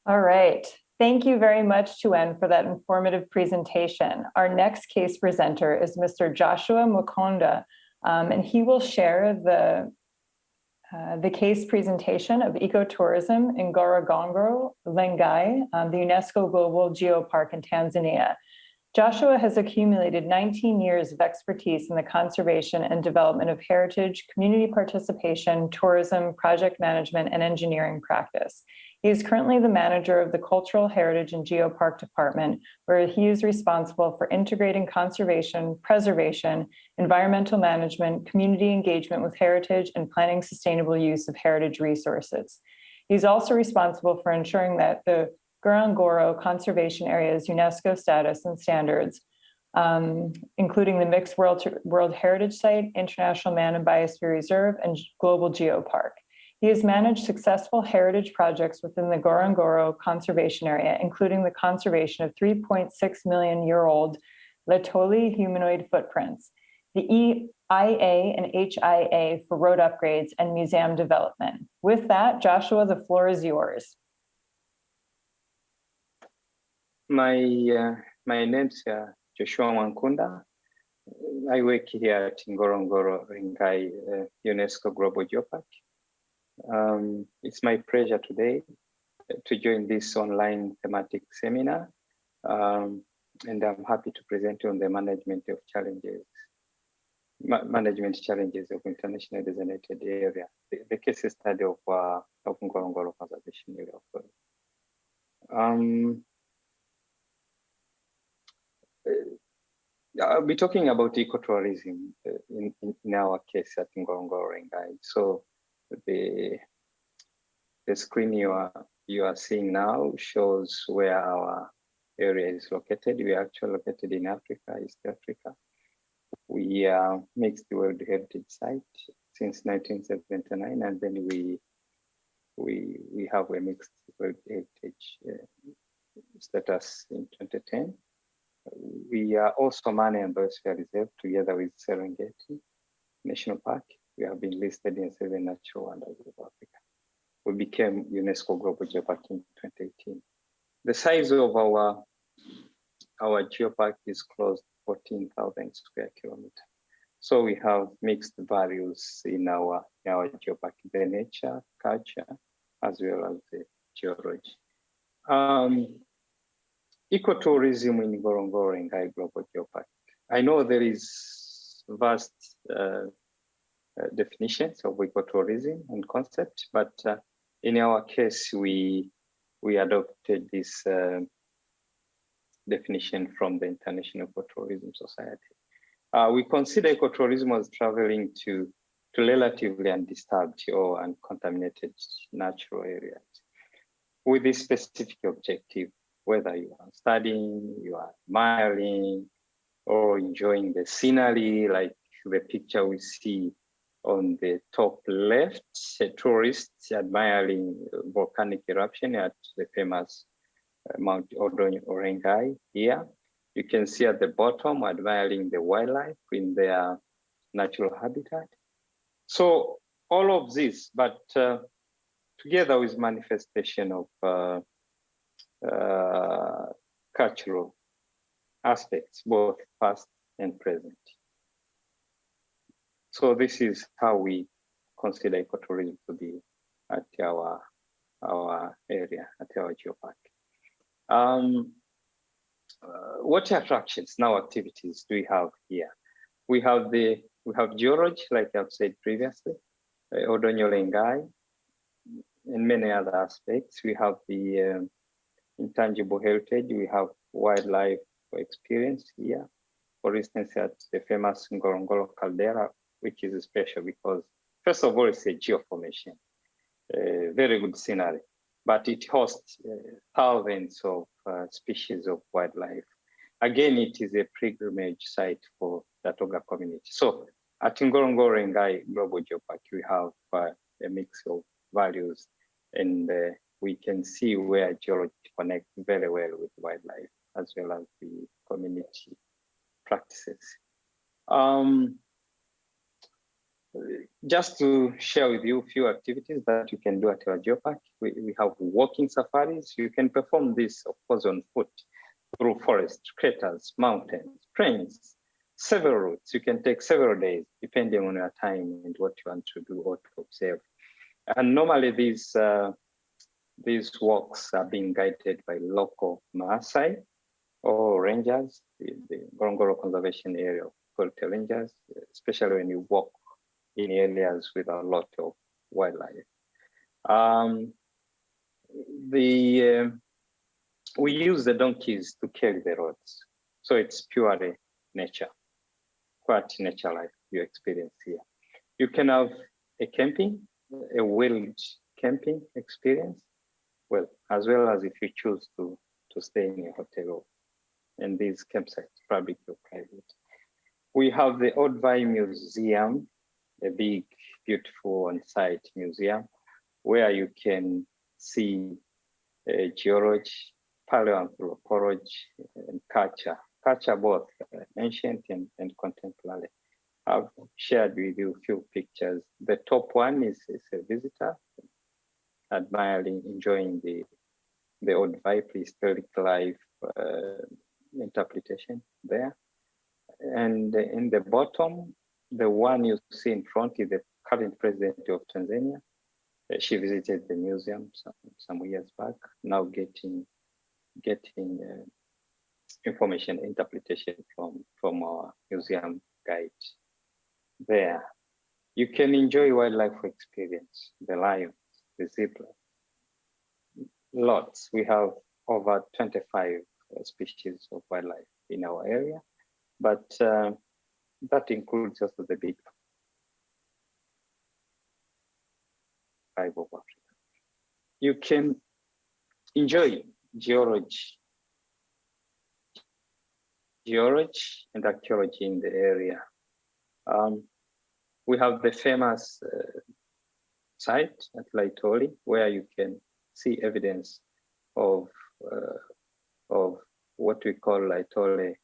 C: All right. Thank you very much, Tuyen, for that informative presentation. Our next case presenter is Mr. Joshua Mwankunda, and he will share the case presentation of ecotourism in Ngorongoro, Lengai, the UNESCO Global Geopark in Tanzania. Joshua has accumulated 19 years of expertise in the conservation and development of heritage, community participation, tourism, project management, and engineering practice. He is currently the manager of the Cultural Heritage and Geopark Department, where he is responsible for integrating conservation, preservation, environmental management, community engagement with heritage, and planning sustainable use of heritage resources. He's also responsible for ensuring that the Ngorongoro Conservation Area's UNESCO status and standards, including the Mixed World Heritage Site, International Man and Biosphere Reserve, and Global Geopark. He has managed successful heritage projects within the Ngorongoro Conservation Area, including the conservation of 3.6 million-year-old Laetoli humanoid footprints, the EIA and HIA for road upgrades and museum development. With that, Joshua, the floor is yours.
E: My name's Joshua Mwankunda. I work here at Ngorongoro Lengai UNESCO Global Geopark. It's my pleasure today to join this online thematic seminar, and I'm happy to present on the management challenges of internationally designated area, the case study of Ngorongoro Conservation Area. I'll be talking about ecotourism in our case at Ngorongoro Lengai. So the screen you are seeing now shows where our area is located. We are actually located in Africa, East Africa. We are mixed World Heritage Site since 1979, and then we have a mixed World Heritage status in 2010. We are also Man and Biosphere Reserve together with Serengeti National Park. We have been listed in 7 natural wonders of Africa. We became UNESCO Global Geopark in 2018. The size of our geopark is close to 14,000 square kilometers. So we have mixed values in our geopark, the nature, culture, as well as the geology. Ecotourism in Ngorongoro Lengai Global Geopark. I know there is vast definitions of ecotourism and concept, but in our case, we adopted this definition from the International Ecotourism Society. We consider ecotourism as traveling to relatively undisturbed or uncontaminated natural areas with this specific objective, whether you are studying, you are admiring, or enjoying the scenery, like the picture we see on the top left, tourists admiring volcanic eruption at the famous Mount Lengai here. You can see at the bottom admiring the wildlife in their natural habitat. So all of this, but together with manifestation of cultural aspects, both past and present. So this is how we consider ecotourism to be at our area, at our geopark. What attractions, now activities do we have here? We have geology, like I've said previously, Odonyo Lengai, and many other aspects. We have the intangible heritage. We have wildlife experience here. For instance, at the famous Ngorongoro caldera, which is special because, first of all, it's a geoformation, very good scenery, but it hosts thousands of species of wildlife. Again, it is a pilgrimage site for the Toga community. So at Ngorongoro Lengai Global Geopark, we have a mix of values, and we can see where geology connects very well with wildlife, as well as the community practices. Just to share with you a few activities that you can do at our geopark. We have walking safaris. You can perform this, of course, on foot through forests, craters, mountains, trains, several routes. You can take several days, depending on your time and what you want to do or to observe. And normally these walks are being guided by local Maasai or rangers, the Ngorongoro Conservation Area quality rangers, especially when you walk in areas with a lot of wildlife. We use the donkeys to carry the roads. So it's purely nature, quite nature-like you experience here. You can have a wild camping experience, well, as well as if you choose to stay in a hotel and these campsites, public or private. We have the Olduvai Museum, a big, beautiful on-site museum where you can see geology, paleoanthropology, and culture both ancient and contemporary. I've shared with you a few pictures. The top one is a visitor admiring, enjoying the Olduvai prehistoric life interpretation there. And in the bottom, the one you see in front is the current president of Tanzania. She visited the museum some years back, now getting information interpretation from our museum guide there. You can enjoy wildlife experience, the lions, the zebra, lots. We have over 25 species of wildlife in our area, but that includes also the big five of Africa. You can enjoy geology and archaeology in the area. We have the famous site at Laitoli, where you can see evidence of what we call Laitoli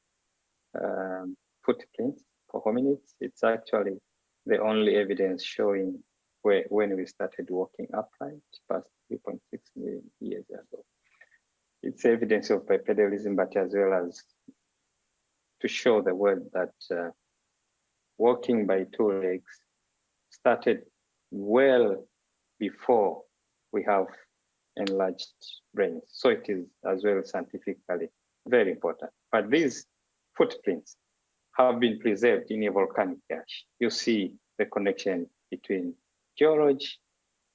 E: footprints for hominids. It's actually the only evidence showing when we started walking upright past 3.6 million years ago. It's evidence of bipedalism, but as well as to show the world that walking by two legs started well before we have enlarged brains. So it is as well scientifically very important. But these footprints have been preserved in a volcanic ash. You see the connection between geology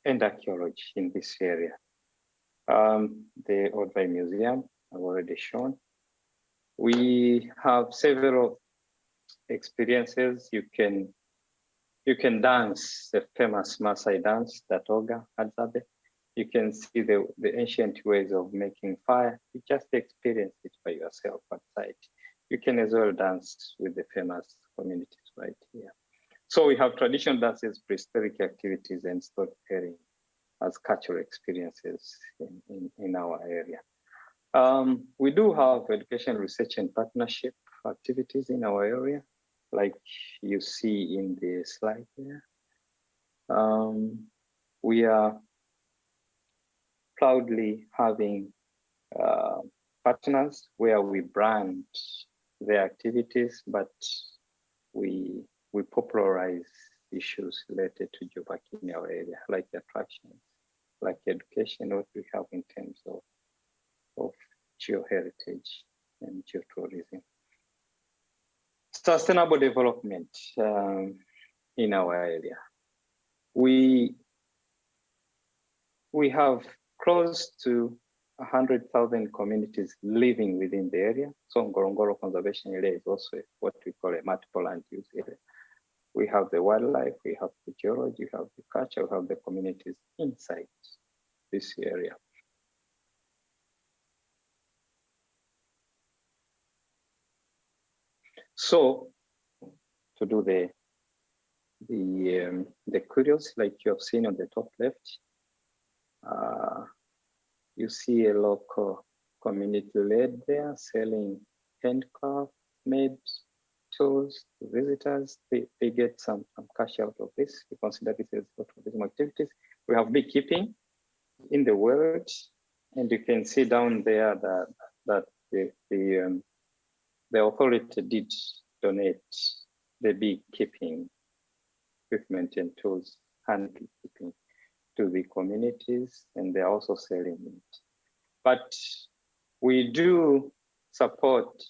E: and archaeology in this area. The Olduvai Museum I've already shown. We have several experiences. You can dance the famous Maasai dance, Datoga, Hadzabe. You can see the ancient ways of making fire. You just experience it by yourself outside. You can as well dance with the famous communities right here. So we have traditional dances, prehistoric activities, and storytelling as cultural experiences in our area. We do have education, research, and partnership activities in our area, like you see in the slide there. We are proudly having partners where we brand their activities, but we popularize issues related to Geopark in our area, like attractions, like education, what we have in terms of geoheritage and geotourism. Sustainable development in our area. We have close to 100,000 communities living within the area. So Ngorongoro Conservation Area is also what we call a multiple land use area. We have the wildlife, we have the geology, we have the culture, we have the communities inside this area. So to do the curios, like you have seen on the top left, you see a local community led there selling handcraft made tools to visitors. They get some cash out of this. We consider this as tourism activities. We have beekeeping in the world, and you can see down there that the authority did donate the beekeeping equipment and tools, hand beekeeping, to the communities, and they're also selling it. But we do support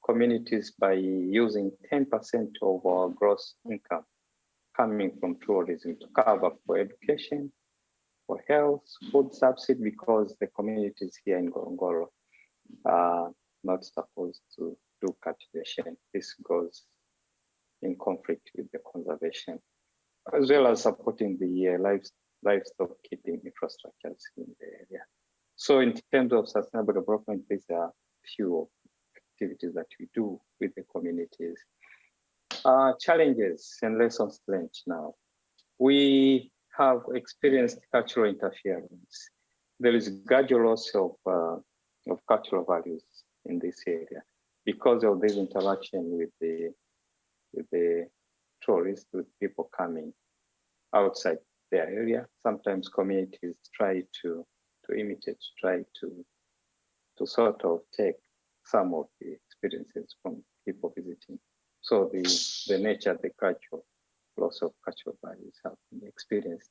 E: communities by using 10% of our gross income coming from tourism to cover for education, for health, food subsidy, because the communities here in Ngorongoro are not supposed to do cultivation. This goes in conflict with the conservation, as well as supporting the livestock keeping infrastructures in the area. So in terms of sustainable development, these are few activities that we do with the communities. Challenges and lessons learned now. We have experienced cultural interference. There is gradual loss of cultural values in this area because of this interaction with the tourists, with people coming outside their area. Sometimes communities try to imitate, try to sort of take some of the experiences from people visiting. So the nature, the cultural loss of cultural values have been experienced.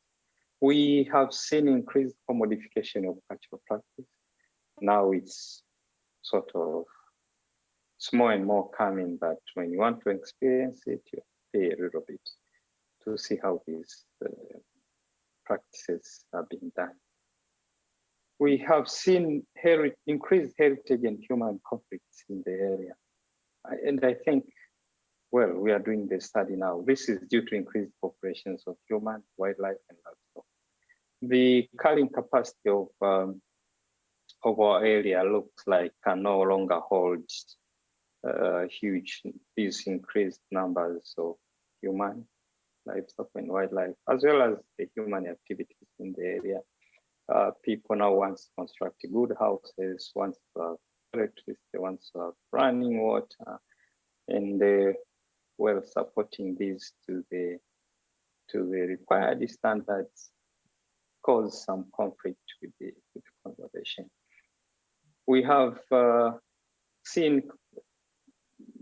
E: We have seen increased commodification of cultural practice. Now it's sort of, it's more and more common that when you want to experience it, you pay a little bit to see how these practices are being done. We have seen increased heritage and human conflicts in the area. And I think, well, we are doing the study now. This is due to increased populations of human, wildlife, and livestock. The carrying capacity of our area looks like can no longer hold these increased numbers of human, livestock, and wildlife, as well as the human activities in the area. People now want to construct good houses, want to have electricity, want to have running water, and well, supporting these to the required standards cause some conflict with the conservation. We have seen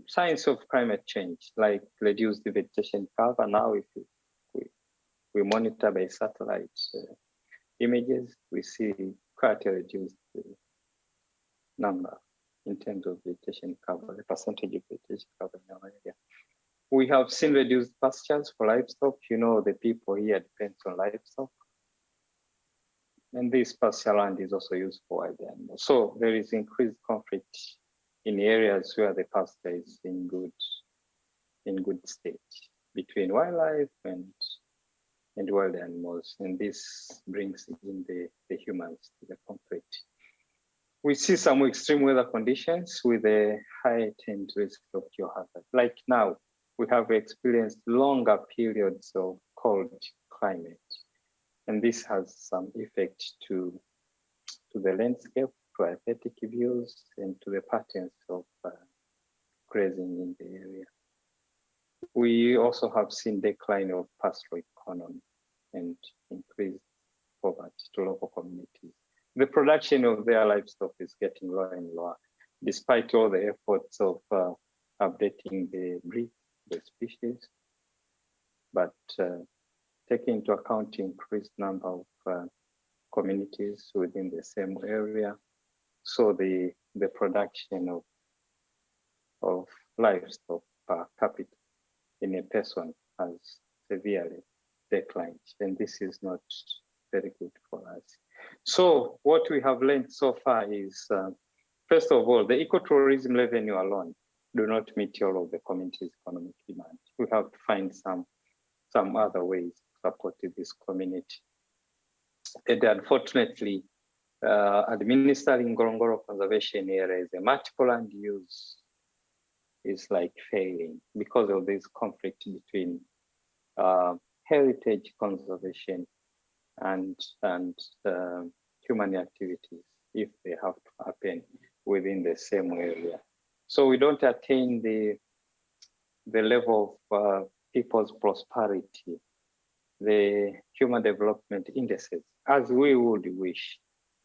E: signs of climate change, like reduced vegetation cover. Now, if we monitor by satellite images, we see quite a reduced number in terms of vegetation cover, the percentage of vegetation cover in our area. We have seen reduced pastures for livestock. You know, the people here depends on livestock. And this pasture land is also used for wild animals. So there is increased conflict in areas where the pasture is in good state between wildlife and wild animals. And this brings in the humans to the conflict. We see some extreme weather conditions with a heightened risk of geohazard. Like now, we have experienced longer periods of cold climate. And this has some effect to the landscape, to aesthetic views, and to the patterns of grazing in the area. We also have seen decline of pastoral economy and increased poverty to local communities. The production of their livestock is getting lower and lower, despite all the efforts of updating the breed, the species. But taking into account increased number of communities within the same area, so the production of livestock per capita in a person has severely declined, and this is not very good for us. So what we have learned so far is, first of all, the ecotourism revenue alone do not meet all of the community's economic demand. We have to find some other ways to support this community. And unfortunately, administering Ngorongoro conservation areas, a multiple land use is like failing because of this conflict between heritage conservation and human activities, if they have to happen within the same area. So we don't attain the level of people's prosperity, the human development indices, as we would wish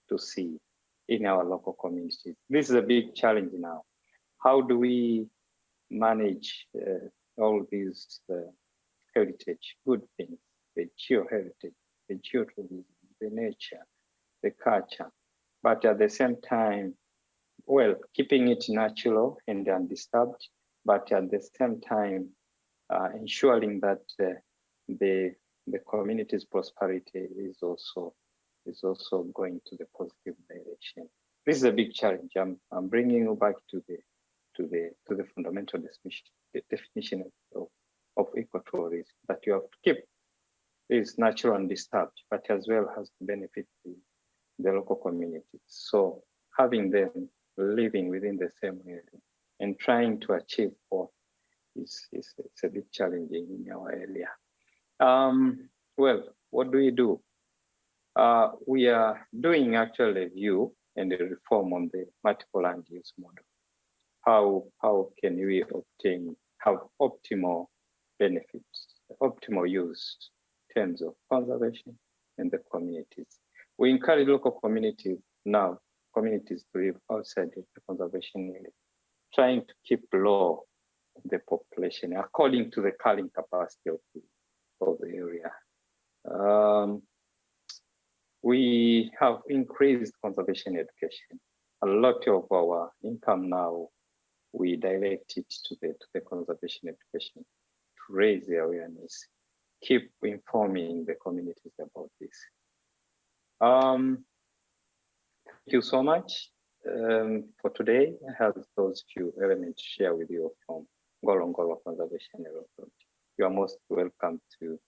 E: to see in our local communities. This is a big challenge now. How do we manage all these heritage, good things, the geo-heritage, the geotourism, the nature, the culture, but at the same time, well, keeping it natural and undisturbed, but at the same time, ensuring that the community's prosperity is also going to the positive direction. This is a big challenge. I'm bringing you back to the fundamental definition of ecotourism, that you have to keep is natural and disturbed, but as well has to benefit the local communities. So having them living within the same area and trying to achieve both it's a bit challenging in our area. Well, what do? We are doing actual review and a reform on the multiple land use model. How can we have optimal benefits, optimal use in terms of conservation and the communities? We encourage local communities to live outside the conservation area, trying to keep low the population according to the current capacity of the area. We have increased conservation education. A lot of our income now, we direct it to the conservation education to raise the awareness, keep informing the communities about this. Thank you so much for today. I have those few elements to share with you from Ngorongoro Conservation Area Authority. You are most welcome to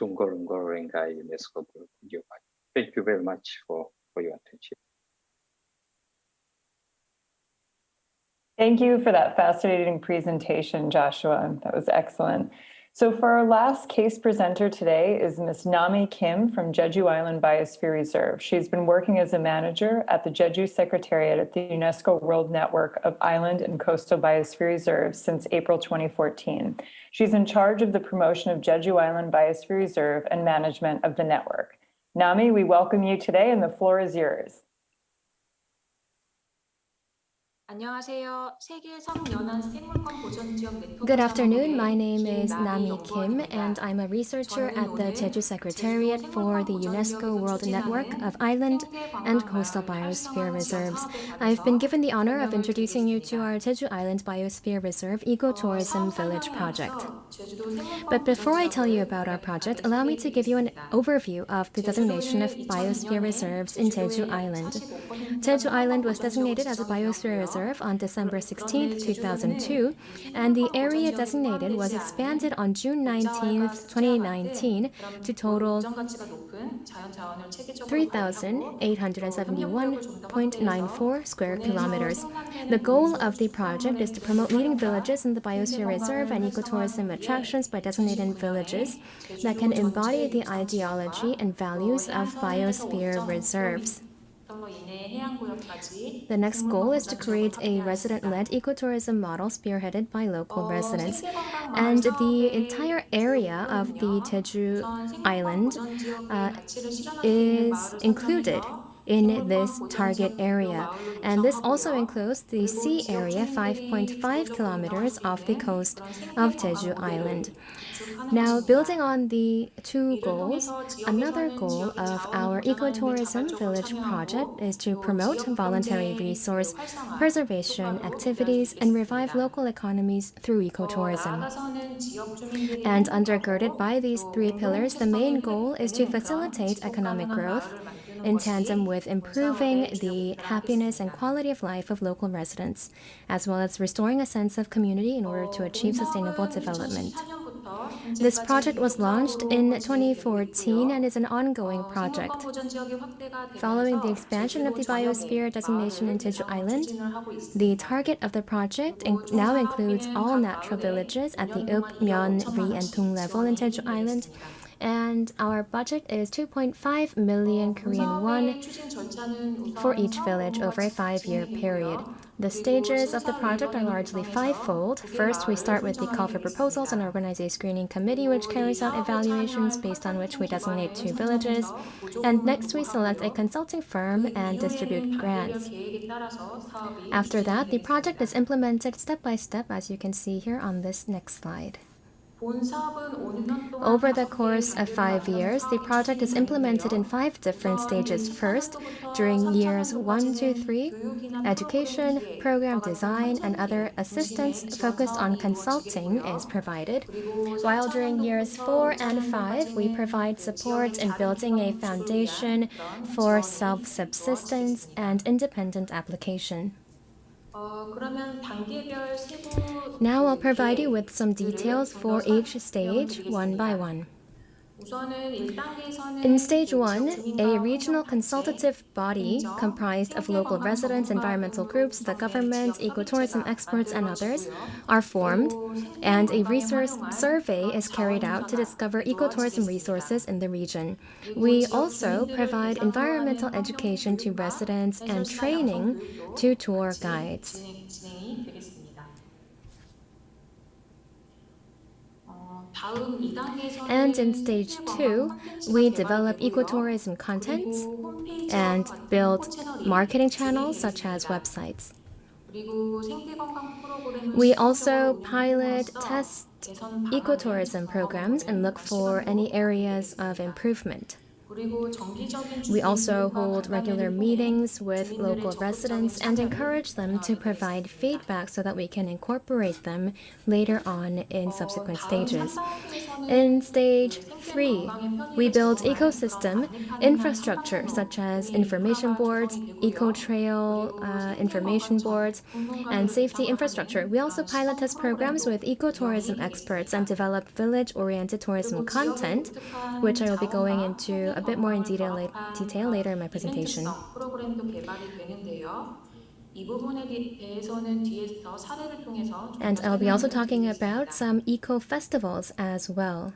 E: Ngorongoro Lengai UNESCO Geopark. Thank you very much for your attention.
C: Thank you for that fascinating presentation, Joshua. That was excellent. So for our last case presenter today is Ms. Nami Kim from Jeju Island Biosphere Reserve. She's been working as a manager at the Jeju Secretariat at the UNESCO World Network of Island and Coastal Biosphere Reserves since April 2014. She's in charge of the promotion of Jeju Island Biosphere Reserve and management of the network. Nami, we welcome you today and the floor is yours.
F: 안녕하세요. 세계 섬연안 생물권 보전 지역 네트워크
G: Good afternoon.
F: 자문국의
G: My name is Nami
F: 김나미
G: Kim, and I'm a researcher
F: 저는
G: at the
F: 오늘
G: Jeju Secretariat
F: 제주
G: for the
F: 생물권 보전
G: UNESCO
F: 지역에서
G: World Network
F: 추진하는
G: of Island
F: 생태
G: and
F: 관광
G: Coastal
F: 마을
G: Biosphere
F: 활성화 지원
G: Reserves.
F: 사업에
G: I've been
F: 관해서
G: given the honor of
F: 설명을
G: introducing you to
F: 드리겠습니다.
G: our Jeju Island Biosphere Reserve Ecotourism
F: 사업
G: Village
F: 설명에
G: project.
F: 앞서 제주도 생물권
G: But
F: 보전
G: before I tell you
F: 지역을
G: about our project,
F: 간략하게
G: allow me to give you an
F: 소개해드리겠습니다.
G: overview of the designation of
F: 제주도는
G: Biosphere
F: 2002년에
G: Reserves in Jeju
F: 제주도의 약
G: Island.
F: 45%가
G: Jeju
F: 생물권
G: Island was
F: 보전 지역으로
G: designated as a Biosphere
F: 지정이
G: Reserve
F: 되었고요.
G: on December
F: 그런데
G: 16th,
F: 제주도는
G: 2002,
F: 이
G: and the
F: 생물권 보전
G: area
F: 지역에
G: designated was
F: 포함되지
G: expanded
F: 않은
G: on June
F: 국자화가
G: 19th,
F: 숫자와 같은
G: 2019
F: 그런
G: to total
F: 보전 가치가 높은 자연 자원을 체계적으로 관리하고 또 협력구역을 좀 더 확대해서
G: 3,871.94 square
F: 군에서
G: kilometers.
F: 생산되는
G: The goal
F: 농수산
G: of the project is to promote leading villages in the Biosphere Reserve and ecotourism attractions by designating villages that can embody the ideology and values of Biosphere Reserves. The next goal is to create a resident-led ecotourism model spearheaded by local residents. And the entire area of the Jeju Island is included in this target area. And this also includes the sea area 5.5 kilometers off the coast of Jeju Island. Now, building on the two goals, another goal of our ecotourism village project is to promote voluntary resource preservation activities and revive local economies through ecotourism. And undergirded by these three pillars, the main goal is to facilitate economic growth in tandem with improving the happiness and quality of life of local residents, as well as restoring a sense of community in order to achieve sustainable development. This project was launched in 2014 and is an ongoing project. Following the expansion of the Biosphere designation in Jeju Island, the target of the project now includes all natural villages at the Uk, Myeon, Ri, and Tung level in Jeju Island, and our budget is 2.5 million Korean won for each village over a 5-year period. The stages of the project are largely fivefold. First, we start with the call for proposals and organize a screening committee which carries out evaluations based on which we designate 2 villages. And next, we select a consulting firm and distribute grants. After that, the project is implemented step by step, as you can see here on this next slide. Over the course of 5 years, the project is implemented in 5 different stages. First, during years 1 to 3, education, program design, and other assistance focused on consulting is provided, while during years 4 and 5, we provide support in building a foundation for self-subsistence and independent application. Now I'll provide you with some details for each stage, one by one. In stage 1, a regional consultative body comprised of local residents, environmental groups, the government, ecotourism experts, and others are formed, and a resource survey is carried out to discover ecotourism resources in the region. We also provide environmental education to residents and training to tour guides. And in stage 2, we develop ecotourism contents and build marketing channels such as websites. We also pilot, test ecotourism programs and look for any areas of improvement. We also hold regular meetings with local residents and encourage them to provide feedback so that we can incorporate them later on in subsequent stages. In stage 3, we build ecosystem infrastructure such as information boards, eco-trail information boards, and safety infrastructure. We also pilot test programs with ecotourism experts and develop village-oriented tourism content, which I will be going into a bit more in detail later in my presentation. And I'll be also talking about some eco-festivals as well,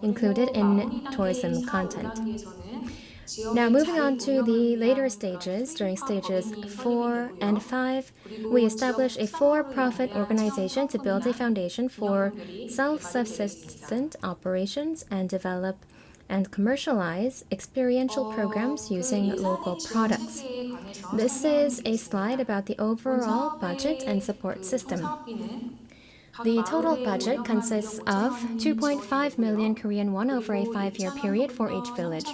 G: included in tourism content. Now, moving on to the later stages, during stages 4 and 5, we establish a for-profit organization to build a foundation for self-subsistent operations and develop and commercialize experiential programs using local products. This is a slide about the overall budget and support system. The total budget consists of 2.5 million Korean won over a 5-year period for each village.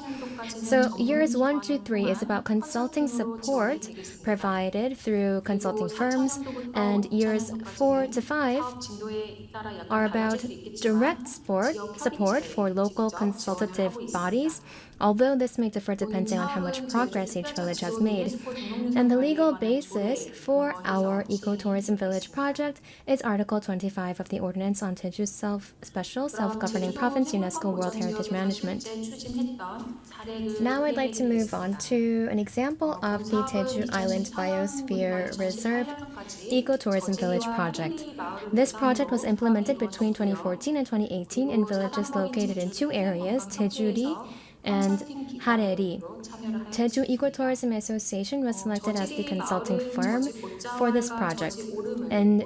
G: So years 1 to 3 is about consulting support provided through consulting firms, and years 4 to 5 are about direct support for local consultative bodies, although this may differ depending on how much progress each village has made. And the legal basis for our ecotourism village project is Article 25 of the Ordinance on Jeju's Special Self-Governing Province UNESCO World Heritage Management. Now I'd like to move on to an example of the Jeju Island Biosphere Reserve Ecotourism Village project. This project was implemented between 2014 and 2018 in villages located in 2 areas, Jeju-ri and Hareri. Jeju Ecotourism Association was selected as the consulting firm for this project. And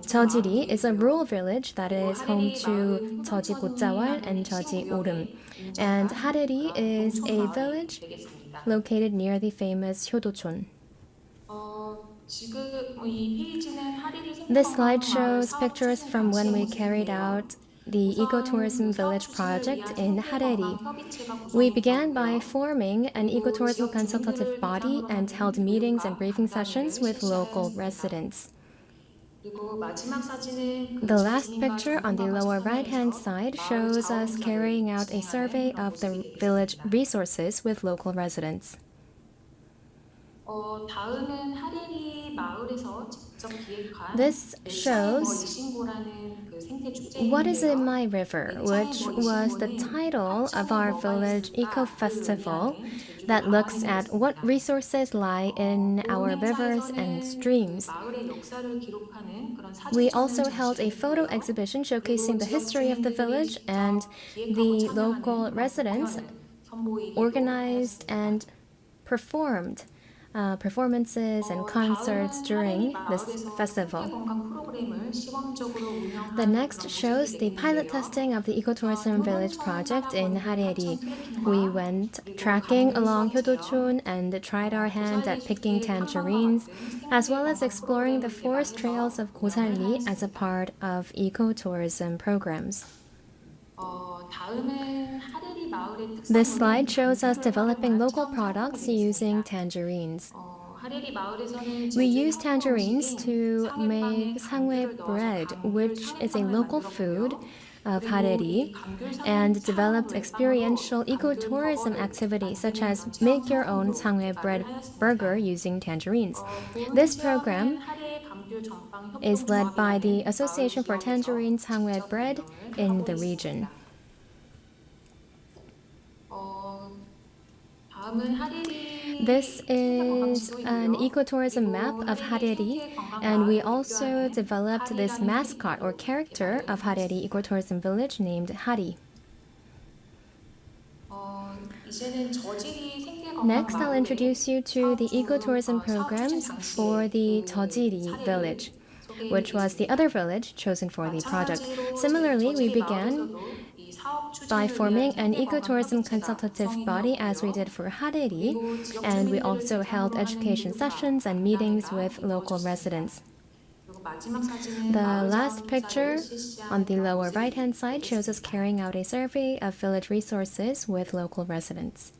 G: Jeju-ri is a rural village that is home to Jeju Gotsawal and Jeju Orum. And Hareri is a village located near the famous Hyodochon. This slide shows pictures from when we carried out the ecotourism village project in Hareri. We began by forming an ecotourism consultative body and held meetings and briefing sessions with local residents. The last picture on the lower right-hand side shows us carrying out a survey of the village resources with local residents. This shows What is in My River, which was the title of our village eco-festival that looks at what resources lie in our rivers and streams. We also held a photo exhibition showcasing the history of the village, and the local residents organized and performed performances and concerts during this festival. The next shows the pilot testing of the ecotourism village project in Hareri. We went trekking along Hyodochon and tried our hand at picking tangerines, as well as exploring the forest trails of Gosalli as a part of ecotourism programs. This slide shows us developing local products using tangerines. We use tangerines to make sangwe bread, which is a local food of Hareri, and developed experiential ecotourism activities such as make your own sangwe bread burger using tangerines. This program is led by the Association for Tangerine Sangwe Bread in the region. This is an ecotourism map of Hareri, and we also developed this mascot or character of Hareri Ecotourism Village named Hari. Next, I'll introduce you to the ecotourism programs for the Jeju-ri village, which was the other village chosen for the project. Similarly, we began by forming an ecotourism consultative body as we did for Hareri, and we also held education sessions and meetings with local residents. The last picture on the lower right-hand side shows us carrying out a survey of village resources with local residents.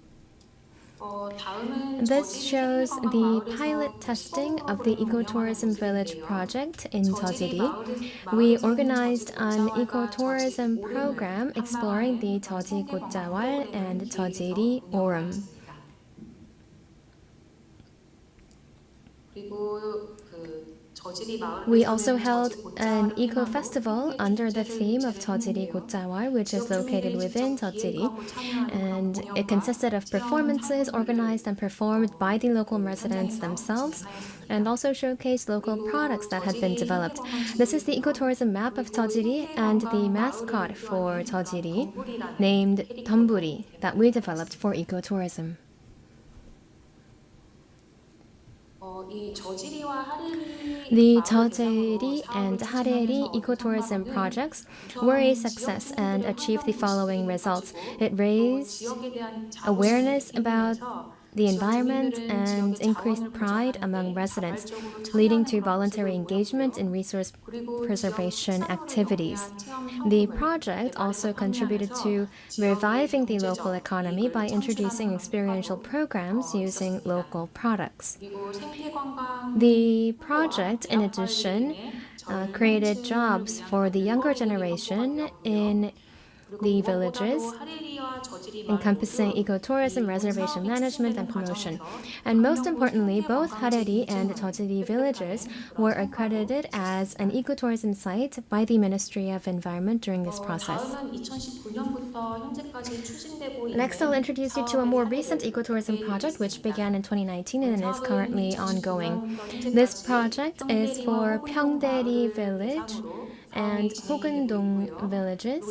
G: This shows the pilot testing of the ecotourism village project in Jeju-ri. We organized an ecotourism program exploring the Jeju Gotsawal and Jeju-ri Orum. We also held an eco-festival under the theme of Jeju-ri Gotsawal, which is located within Jeju-ri, and it consisted of performances organized and performed by the local residents themselves, and also showcased local products that had been developed. This is the ecotourism map of Jeju-ri and the mascot for Jeju-ri, named Donburi, that we developed for ecotourism. The Jojeri and Hareri ecotourism projects were a success and achieved the following results. It raised awareness about the environment and increased pride among residents, leading to voluntary engagement in resource preservation activities. The project also contributed to reviving the local economy by introducing experiential programs using local products. The project, in addition, created jobs for the younger generation in the villages, encompassing ecotourism, reservation management, and promotion. And most importantly, both Hareri and Jojeri villages were accredited as an ecotourism site by the Ministry of Environment during this process. Next, I'll introduce you to a more recent ecotourism project which began in 2019 and is currently ongoing. This project is for Pyeongdaeri village and Hogundong villages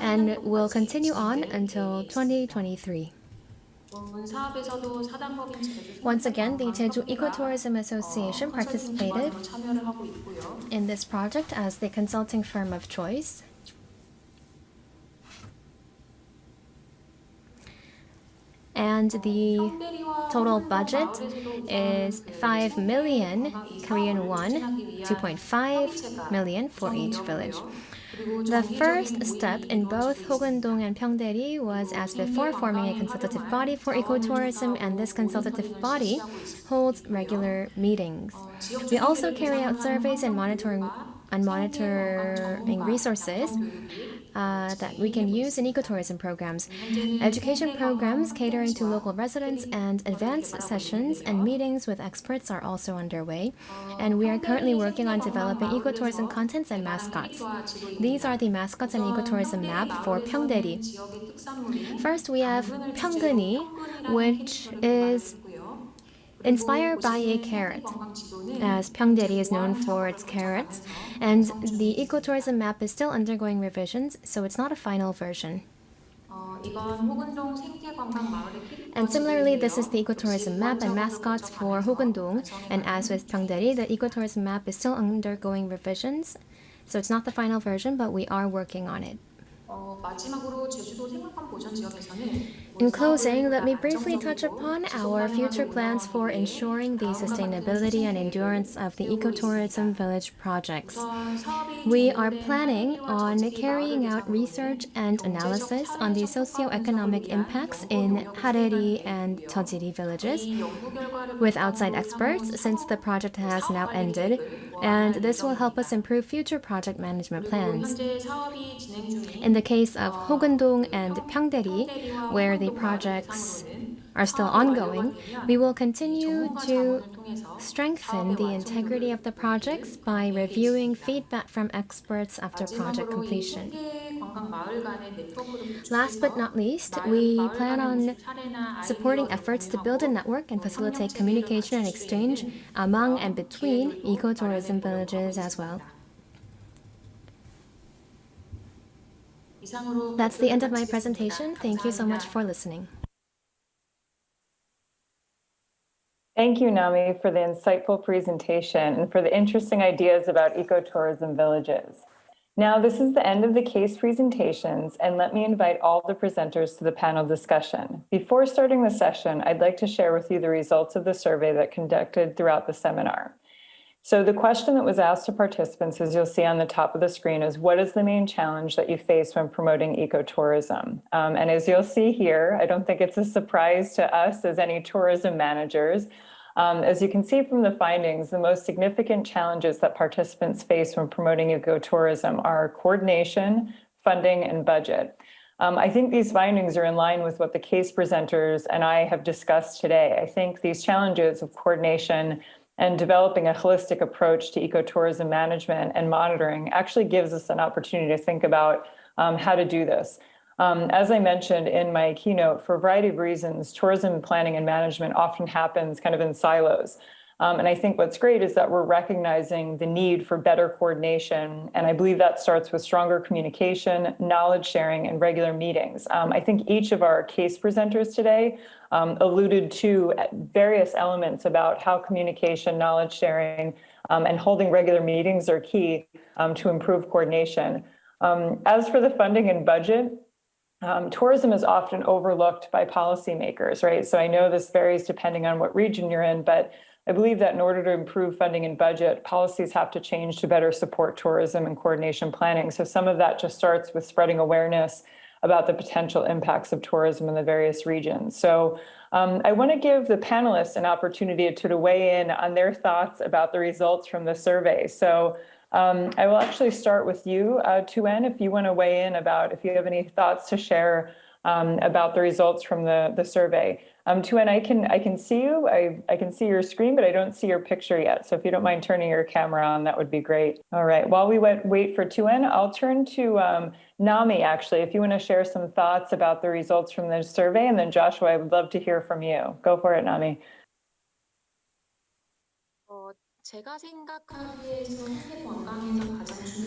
G: and will continue on until 2023. Once again, the Jeju Ecotourism Association participated in this project as the consulting firm of choice. And the total budget is 5 million Korean won, 2.5 million for each village. The first step in both Hogundong and Pyeongdaeri was, as before, forming a consultative body for ecotourism, and this consultative body holds regular meetings. We also carry out surveys and monitoring resources that we can use in ecotourism programs. Education programs catering to local residents and advanced sessions and meetings with experts are also underway. And we are currently working on developing ecotourism contents and mascots. These are the mascots and ecotourism map for Pyeongdaeri. First, we have Pyeonggeuni, which is inspired by a carrot, as Pyeongdaeri is known for its carrots, and the ecotourism map is still undergoing revisions, so it's not a final version. And similarly, this is the ecotourism map and mascots for Hogundong, and as with Pyeongdaeri, the ecotourism map is still undergoing revisions, so it's not the final version, but we are working on it. In closing, let me briefly touch upon our future plans for ensuring the sustainability and endurance of the ecotourism village projects. We are planning on carrying out research and analysis on the socio-economic impacts in Hareri and Jojeri villages with outside experts, since the project has now ended, and this will help us improve future project management plans. In the case of Hogundong and Pyeongdaeri, where the projects are still ongoing, we will continue to strengthen the integrity of the projects by reviewing feedback from experts after project completion. Last but not least, we plan on supporting efforts to build a network and facilitate communication and exchange among and between ecotourism villages as well. That's the end of my presentation. Thank you so much for listening.
C: Thank you, Nami, for the insightful presentation and for the interesting ideas about ecotourism villages. Now, this is the end of the case presentations, and let me invite all the presenters to the panel discussion. Before starting the session, I'd like to share with you the results of the survey that conducted throughout the seminar. So the question that was asked to participants, as you'll see on the top of the screen, is what is the main challenge that you face when promoting ecotourism? And as you'll see here, I don't think it's a surprise to us as any tourism managers. As you can see from the findings, the most significant challenges that participants face when promoting ecotourism are coordination, funding, and budget. I think these findings are in line with what the case presenters and I have discussed today. I think these challenges of coordination and developing a holistic approach to ecotourism management and monitoring actually gives us an opportunity to think about how to do this. As I mentioned in my keynote, for a variety of reasons, tourism planning and management often happens kind of in silos. And I think what's great is that we're recognizing the need for better coordination. And I believe that starts with stronger communication, knowledge sharing, and regular meetings. I think each of our case presenters today alluded to various elements about how communication, knowledge sharing, and holding regular meetings are key to improve coordination. As for the funding and budget, tourism is often overlooked by policymakers, right? So I know this varies depending on what region you're in, but I believe that in order to improve funding and budget, policies have to change to better support tourism and coordination planning. So some of that just starts with spreading awareness about the potential impacts of tourism in the various regions. So I want to give the panelists an opportunity to weigh in on their thoughts about the results from the survey. So I will actually start with you, Tuyen, if you want to weigh in about if you have any thoughts to share about the results from the survey. Tuyen, I can see you. I can see your screen, but I don't see your picture yet. So if you don't mind turning your camera on, that would be great. All right. While we wait for Tuyen, I'll turn to Nami, actually, if you want to share some thoughts about the results from the survey. And then Joshua, I would love to hear from you. Go for it, Nami.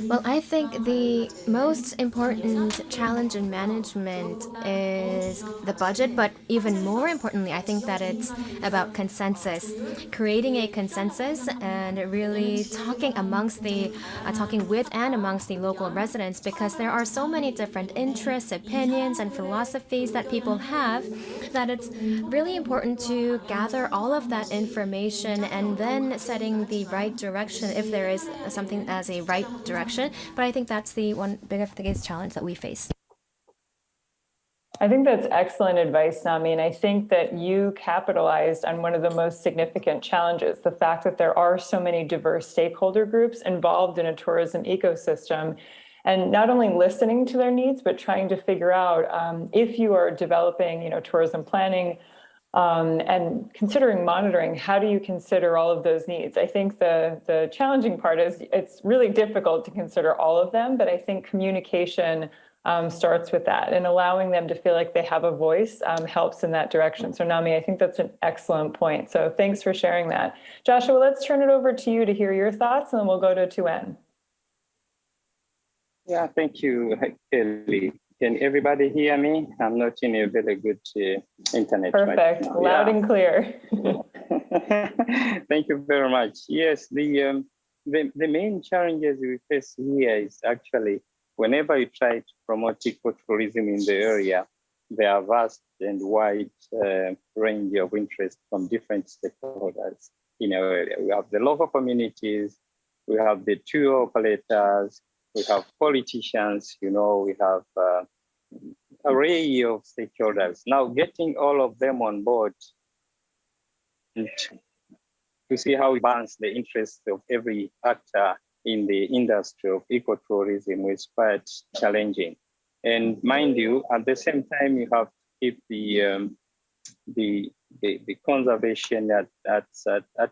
G: Well, I think the most important challenge in management is the budget, but even more importantly, I think that it's about consensus, creating a consensus and really talking with and amongst the local residents, because there are so many different interests, opinions, and philosophies that people have, that it's really important to gather all of that information and then setting the right direction if there is something as a right direction. But I think that's the one biggest challenge that we face.
C: I think that's excellent advice, Nami. And I think that you capitalized on one of the most significant challenges, the fact that there are so many diverse stakeholder groups involved in a tourism ecosystem, and not only listening to their needs, but trying to figure out if you are developing, tourism planning and considering monitoring, how do you consider all of those needs? I think the challenging part is it's really difficult to consider all of them, but I think communication starts with that, and allowing them to feel like they have a voice helps in that direction. So Nami, I think that's an excellent point. So thanks for sharing that. Joshua, let's turn it over to you to hear your thoughts, and then we'll go to Tuyen.
E: Yeah, thank you, Kelly. Can everybody hear me? I'm not in a very good internet.
C: Perfect,
E: right now.
C: Loud and clear.
E: Thank you very much. Yes, the main challenges we face here is actually whenever you try to promote ecotourism in the area, there are vast and wide range of interest from different stakeholders in our area. We have the local communities, we have the tour operators, we have politicians, we have array of stakeholders. Now getting all of them on board and to see how we balance the interests of every actor in the industry of ecotourism is quite challenging. And mind you, at the same time, you have to keep the conservation at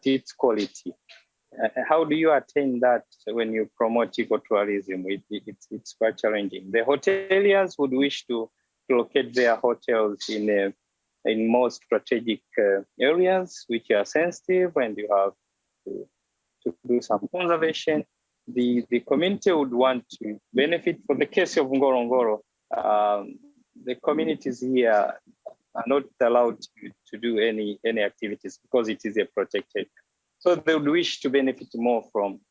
E: its quality. How do you attain that when you promote ecotourism? It's quite challenging. The hoteliers would wish to locate their hotels in more strategic areas which are sensitive, and you have to do some conservation. The community would want to benefit. For the case of Ngorongoro, the communities here are not allowed to do any activities because it is a protected. So they would wish to benefit more from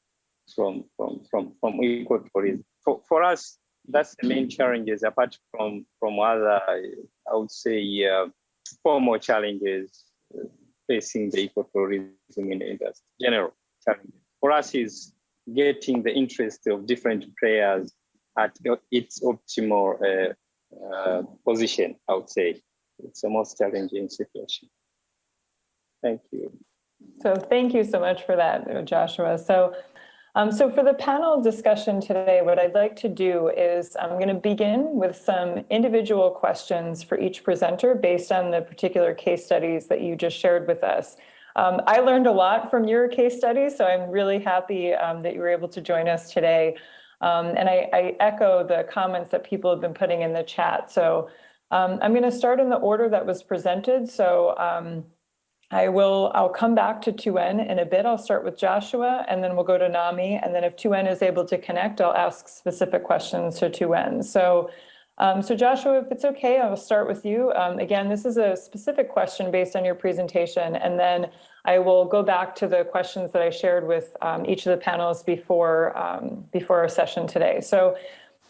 E: ecotourism. For us, that's the main challenges, apart from other, I would say, formal challenges facing the ecotourism in the industry. General challenges for us is getting the interest of different players at its optimal position, I would say. It's the most challenging situation. Thank you.
C: So thank you so much for that, Joshua. So for the panel discussion today, what I'd like to do is I'm going to begin with some individual questions for each presenter based on the particular case studies that you just shared with us. I learned a lot from your case studies, so I'm really happy that you were able to join us today. And I echo the comments that people have been putting in the chat. So I'm going to start in the order that was presented. So I'll come back to Tuyen in a bit. I'll start with Joshua, and then we'll go to Nami. And then if Tuyen is able to connect, I'll ask specific questions to Tuyen. So Joshua, if it's okay, I'll start with you. Again, this is a specific question based on your presentation, and then I will go back to the questions that I shared with each of the panelists before our session today. So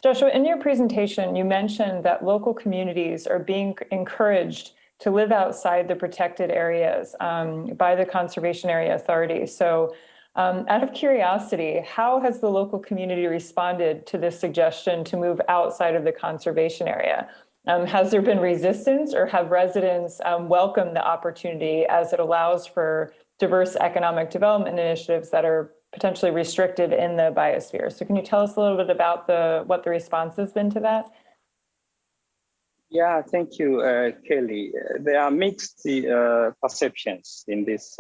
C: Joshua, in your presentation, you mentioned that local communities are being encouraged to live outside the protected areas by the Conservation Area Authority. So out of curiosity, how has the local community responded to this suggestion to move outside of the conservation area? Has there been resistance, or have residents welcomed the opportunity as it allows for diverse economic development initiatives that are potentially restricted in the biosphere? So can you tell us a little bit about what the response has been to that?
E: Yeah, thank you, Kelly. There are mixed perceptions in this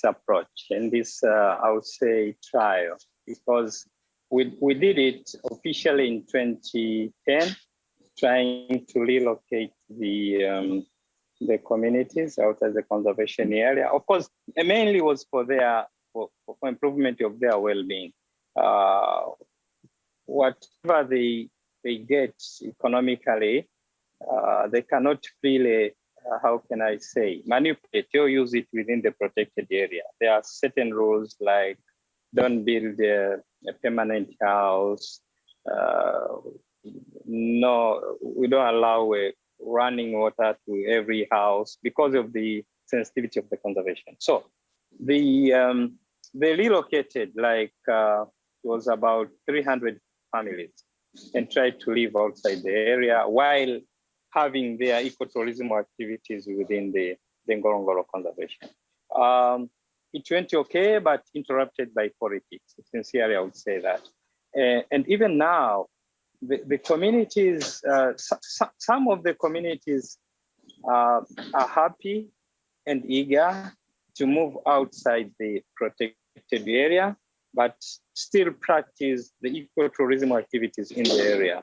E: approach, in this, I would say, trial, because we did it officially in 2010, trying to relocate the communities outside the conservation area. Of course, it mainly was for improvement of their well-being. Whatever they get economically, they cannot really, how can I say, manipulate or use it within the protected area. There are certain rules like don't build a permanent house. No, we don't allow running water to every house because of the sensitivity of the conservation. So they relocated, like it was about 300 families, and tried to live outside the area while having their ecotourism activities within the Ngorongoro conservation. It went okay, but interrupted by politics. Sincerely, I would say that. And even now, the communities, some of the communities are happy and eager to move outside the protected area, but still practice the ecotourism activities in the area.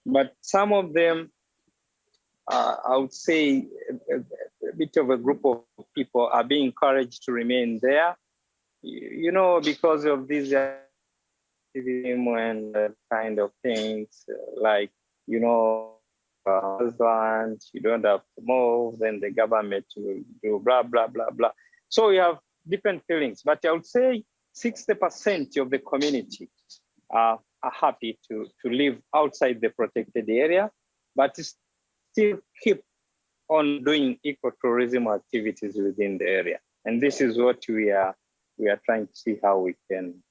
E: But some of them, I would say, a bit of a group of people are being encouraged to remain there, because of these activism and kind of things, like, land, you don't have to move, then the government will do blah, blah, blah, blah. So we have different feelings, but I would say 60% of the community are happy to live outside the protected area, but still keep on doing ecotourism activities within the area. And this is what we are trying to see how we can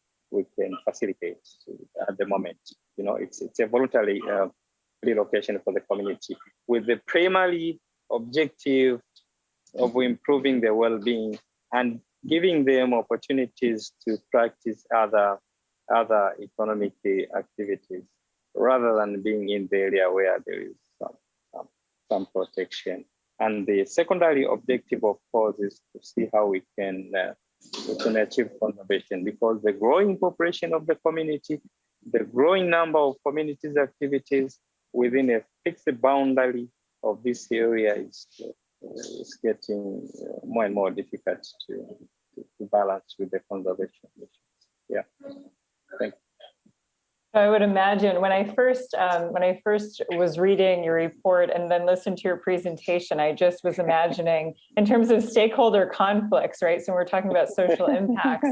E: facilitate at the moment. It's a voluntary relocation for the community with the primary objective of improving their well-being and giving them opportunities to practice other economic activities rather than being in the area where there is some protection. And the secondary objective, of course, is to see how we can achieve conservation, because the growing population of the community, the growing number of communities activities within a fixed boundary of this area is getting more and more difficult to balance with the conservation issues. Yeah, thank you.
C: I would imagine when I first was reading your report and then listened to your presentation, I just was imagining in terms of stakeholder conflicts, right? So we're talking about social impacts.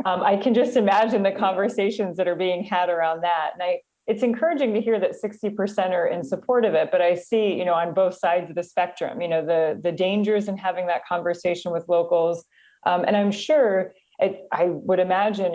C: I can just imagine the conversations that are being had around that. And it's encouraging to hear that 60% are in support of it, but I see, on both sides of the spectrum, the dangers in having that conversation with locals. And I'm sure I would imagine,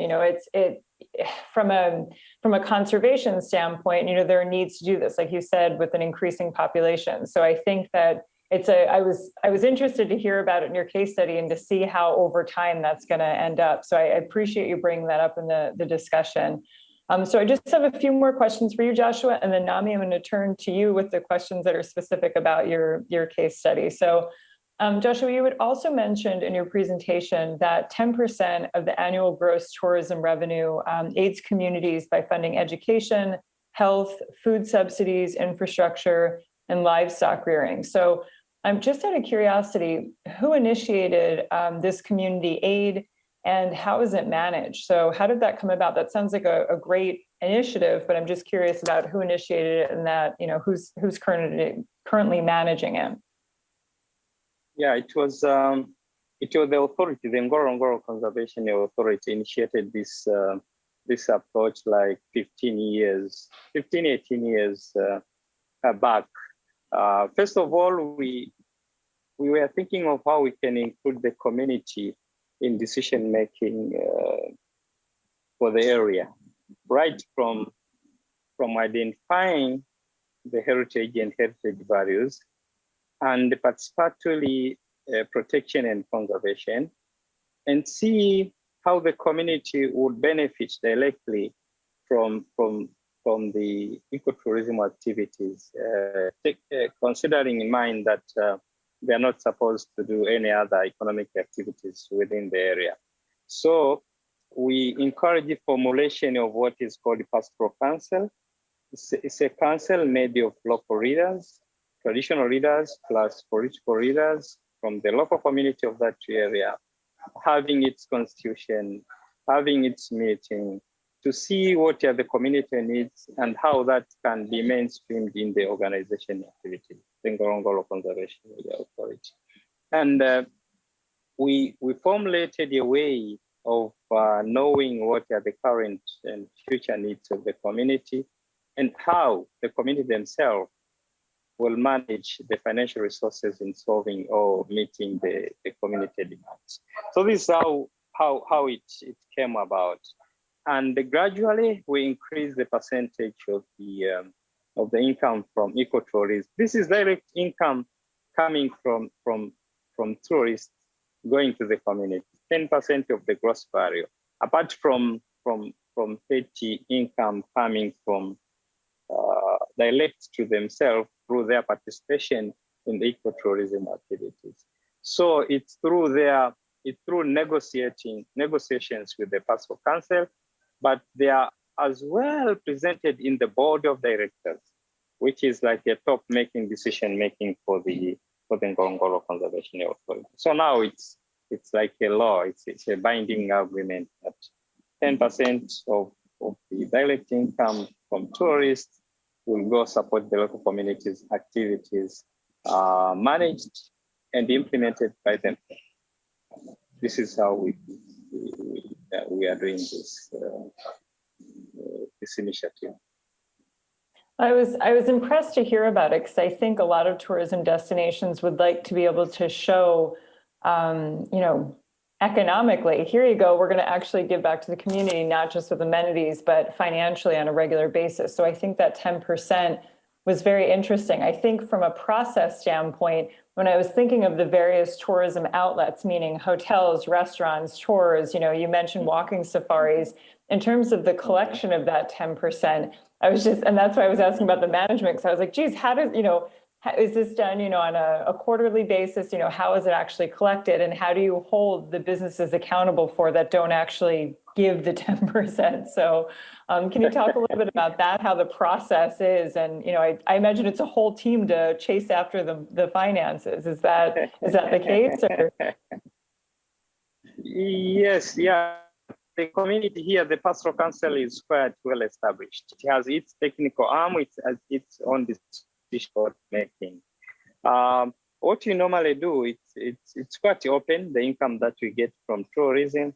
C: from a conservation standpoint, there are needs to do this, like you said, with an increasing population. So I think that I was interested to hear about it in your case study and to see how over time that's going to end up. So I appreciate you bringing that up in the discussion. So I just have a few more questions for you, Joshua, and then Nami, I'm going to turn to you with the questions that are specific about your case study. So Joshua, you had also mentioned in your presentation that 10% of the annual gross tourism revenue aids communities by funding education, health, food subsidies, infrastructure, and livestock rearing. So Just out of curiosity, who initiated this community aid and how is it managed? So how did that come about? That sounds like a great initiative, but I'm just curious about who initiated it and that, who's currently managing it.
E: Yeah, it was the authority, the Ngorongoro Conservation Authority initiated this approach like 18 years back. First of all, we were thinking of how we can include the community in decision making for the area, right from identifying the heritage and heritage values, and participatory protection and conservation, and see how the community would benefit directly from the ecotourism activities, considering in mind that they're not supposed to do any other economic activities within the area. So we encourage the formulation of what is called the pastoral council. It's a council made of local leaders, traditional leaders, plus political leaders from the local community of that area, having its constitution, having its meeting, to see what are the community needs and how that can be mainstreamed in the organization activity, the Ngorongoro Conservation Authority. And we formulated a way of knowing what are the current and future needs of the community and how the community themselves will manage the financial resources in solving or meeting the community demands. So this is how it came about. And gradually we increase the percentage of the income from ecotourism. This is direct income coming from tourists going to the community, 10% of the gross value, apart from petty income coming from direct to themselves through their participation in the ecotourism activities. So it's through negotiations with the pastoral council, but they are as well presented in the board of directors, which is like a top making decision making for the Ngorongoro Conservation Authority. So now it's like a law, it's a binding agreement that 10% of the direct income from tourists will go support the local communities' activities managed and implemented by them. This is how we are doing this initiative.
C: I was impressed to hear about it because I think a lot of tourism destinations would like to be able to show, economically, here you go, we're going to actually give back to the community, not just with amenities, but financially on a regular basis. So I think that 10% was very interesting. I think from a process standpoint, when I was thinking of the various tourism outlets, meaning hotels, restaurants, tours, you mentioned walking safaris, in terms of the collection of that 10%, and that's why I was asking about the management, because I was like, geez, how does, is this done, on a quarterly basis? How is it actually collected? And how do you hold the businesses accountable for that don't actually give the 10%? So can you talk a little bit about that, how the process is? And, I imagine it's a whole team to chase after the finances. Is that the case? Or?
E: Yes, yeah. The community here, the pastoral council is quite well established. It has its technical arm, it has its own decision making. What you normally do, it's quite open, the income that we get from tourism,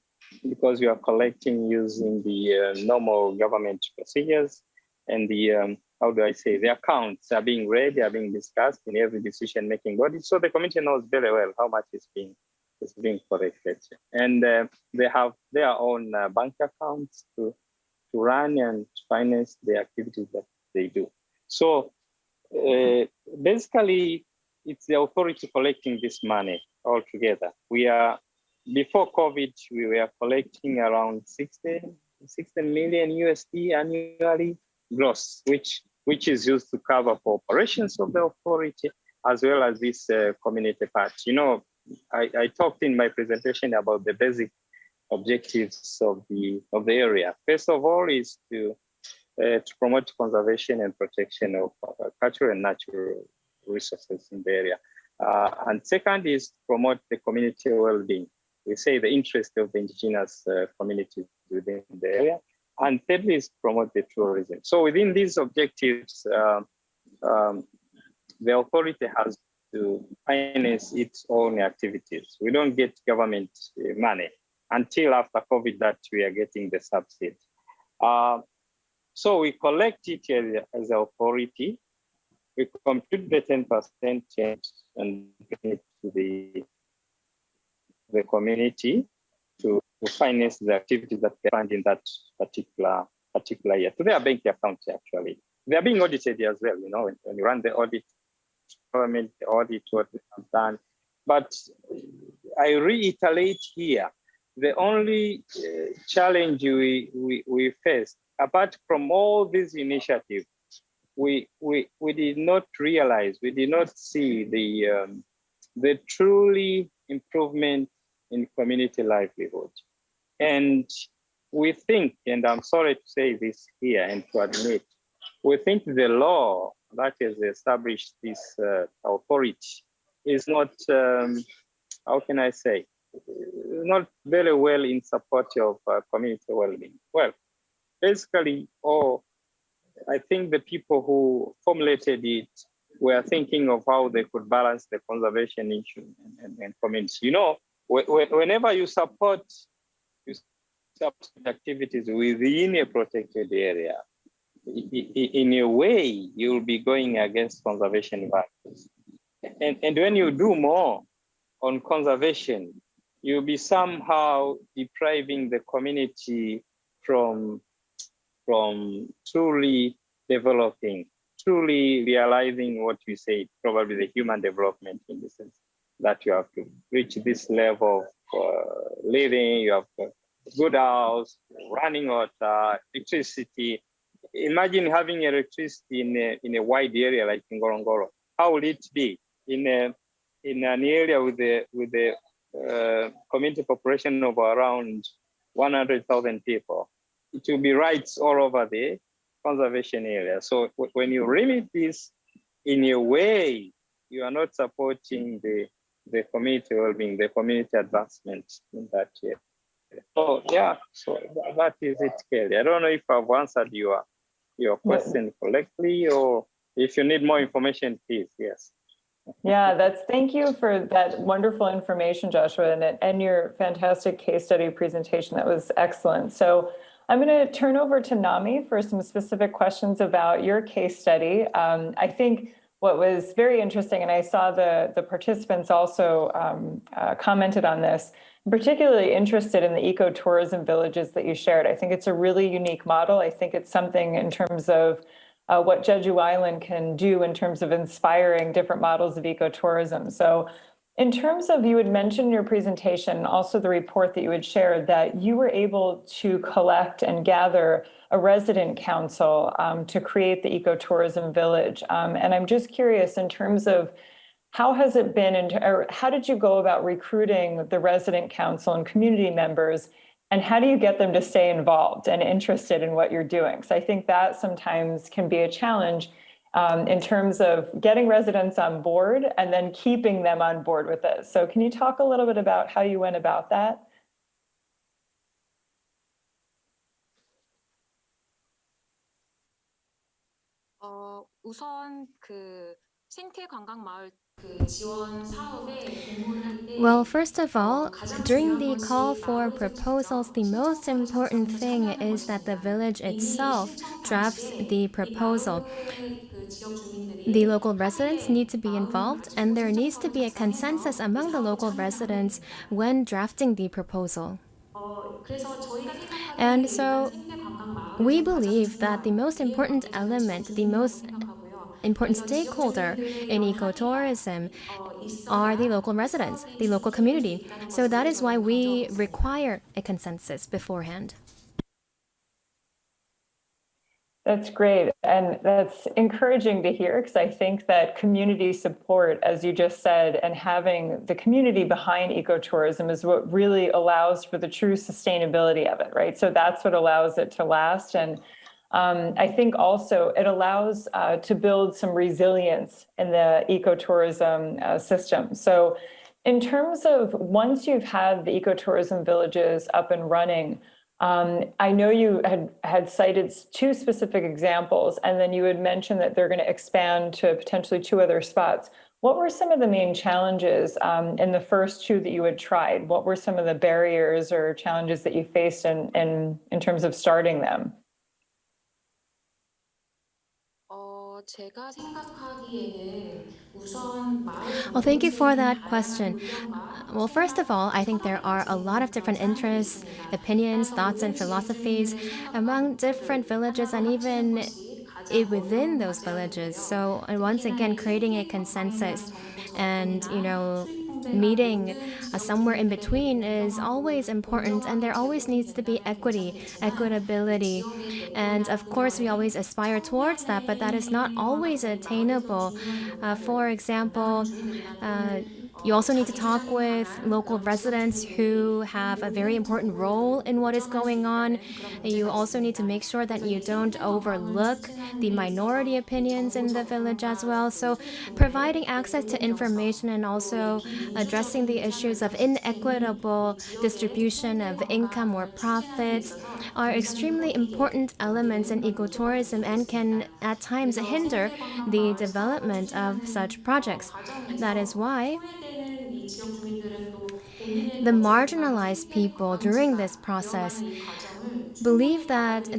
E: because we are collecting using the normal government procedures, and the the accounts are being read, they are being discussed in every decision making body. So the community knows very well how much is being collected, and they have their own bank accounts to run and finance the activities that they do. So basically, it's the authority collecting this money altogether. Before COVID, we were collecting around 16 million USD annually gross, which is used to cover for operations of the authority as well as this community part. I talked in my presentation about the basic objectives of the area. First of all is to promote conservation and protection of cultural and natural resources in the area. And second is promote the community well-being. We say the interest of the indigenous communities within the area. And thirdly is promote the tourism. So within these objectives, the authority has to finance its own activities. We don't get government money until after COVID that we are getting the subsidy. So we collect it as an authority. We compute the 10% change and bring it to the community to finance the activities that they fund in that particular year. To their bank accounts, actually. They are being audited as well, you know, when you run the audit, government audit, what we have done. But I reiterate here, the only challenge we faced, apart from all these initiatives, we did not realize, we did not see the truly improvement in community livelihood. And we think, and I'm sorry to say this here and to admit, we think the law that has established this authority is not, how can I say, not very well in support of community well-being. Well, basically, I think the people who formulated it were thinking of how they could balance the conservation issue and community. You know, whenever you support activities within a protected area, in a way, you'll be going against conservation values. And when you do more on conservation, you'll be somehow depriving the community from truly developing, truly realizing what we say, probably the human development in the sense that you have to reach this level of living, you have a good house, running water, electricity. Imagine having electricity in a wide area like in Ngorongoro. How will it be in an area with the community population of around 100,000 people? It will be rights all over the conservation area. So when you limit this in a way, you are not supporting the community well-being, the community advancement in that area. So yeah, so that is it, Kelly. I don't know if I've answered your question correctly, or if you need more information, please, yes.
C: Yeah, thank you for that wonderful information, Joshua, and your fantastic case study presentation. That was excellent. So I'm going to turn over to Nami for some specific questions about your case study. I think what was very interesting, and I saw the participants also commented on this, I'm particularly interested in the ecotourism villages that you shared. I think it's a really unique model. I think it's something in terms of what Jeju Island can do in terms of inspiring different models of ecotourism. So in terms of, you had mentioned in your presentation, also the report that you had shared, that you were able to collect and gather a resident council to create the ecotourism village. And I'm just curious in terms of how has it been, or how did you go about recruiting the resident council and community members, and how do you get them to stay involved and interested in what you're doing? So I think that sometimes can be a challenge in terms of getting residents on board and then keeping them on board with it. So can you talk a little bit about how you went about that?
H: 우선 그 생태 관광 마을 그 지원 사업에 공모를 할 때
G: Well, first of all, during the call for proposals, the most important thing is that the village itself drafts the proposal. The local residents need to be involved, and there needs to be a consensus among the local residents when drafting the proposal. And so we believe that the most important element, the most important stakeholder in ecotourism are the local residents, the local community. So that is why we require a consensus beforehand.
C: That's great. And that's encouraging to hear, because I think that community support, as you just said, and having the community behind ecotourism is what really allows for the true sustainability of it, right? So that's what allows it to last. And I think also it allows to build some resilience in the ecotourism system. So in terms of once you've had the ecotourism villages up and running, I know you had cited two specific examples, and then you had mentioned that they're going to expand to potentially 2 other spots. What were some of the main challenges in the first 2 that you had tried? What were some of the barriers or challenges that you faced in terms of starting them?
H: 제가 생각하기에는 우선 마을
G: Well, thank you for
H: 공동체의
G: that
H: 다양한
G: question.
H: 의견과
G: Well, first of all, I think there
H: 선호도
G: are a lot
H: 있는
G: of
H: 그런
G: different
H: 사람들이
G: interests,
H: 있습니다.
G: opinions,
H: 따라서
G: thoughts, and
H: 모든
G: philosophies
H: 지역민들의 생각과
G: among different
H: 목표를
G: villages
H: 하나로
G: and
H: 합치는
G: even
H: 것이 가장
G: within
H: 어려운
G: those villages.
H: 과제였는데요.
G: So, and once
H: 특히나
G: again,
H: 이
G: creating a
H: 생태 건강에 대한
G: consensus
H: 정보
G: and,
H: 접근이나 수익 분배가
G: meeting
H: 모든 지역
G: somewhere in
H: 주민들에게
G: between is
H: 공정하고
G: always important, and
H: 공정하게
G: there always
H: 제공이
G: needs to be
H: 된다면
G: equity,
H: 괜찮겠지만 그
G: equitability.
H: 지역의
G: And
H: 대표나
G: of course, we always
H: 분야에
G: aspire towards that, but that
H: 청년의
G: is not
H: 생명과
G: always
H: 같은 마을에서
G: attainable.
H: 중요한
G: For
H: 역할을
G: example,
H: 담당하는 주민들이나
G: uh,
H: 또는
G: you also need to
H: 자기
G: talk
H: 주장이
G: with
H: 강한
G: local
H: 그런 지역
G: residents
H: 주민들이
G: who
H: 이
G: have a very
H: 모든
G: important role
H: 정보를
G: in what is
H: 공정할 수
G: going on.
H: 있다는 그런
G: You
H: 문제가
G: also need to
H: 있습니다.
G: make sure that
H: 그래서
G: you
H: 이
G: don't
H: 생태 건강을
G: overlook
H: 추진하는
G: the
H: 데
G: minority
H: 있어서 이
G: opinions
H: 정보
G: in the village as
H: 접근과
G: well.
H: 그
G: So,
H: 수익 분배,
G: providing access to
H: 공공정서,
G: information and
H: 또 이
G: also addressing the
H: 비민주적인
G: issues of
H: 삶을 지키는 이
G: inequitable
H: 지역의
G: distribution
H: 생태
G: of income or
H: 건강을 추진하는 데
G: profits
H: 있어서
G: are
H: 분산이
G: extremely
H: 어떻게
G: important elements in
H: 되는가 여쭤봐도
G: ecotourism and can
H: 좋겠습니다.
G: at times
H: 그래서
G: hinder
H: 생태 건강
G: the
H: 마을 사업을
G: development of
H: 추진하는
G: such projects. That is
H: 과정에서
G: why
H: 소외되는 이 지역 주민들은 또 본인의
G: the
H: 거주 공간이
G: marginalized
H: 생태
G: people during this
H: 관광지가
G: process
H: 되어가는 이 과정을
G: believe
H: 충분히
G: that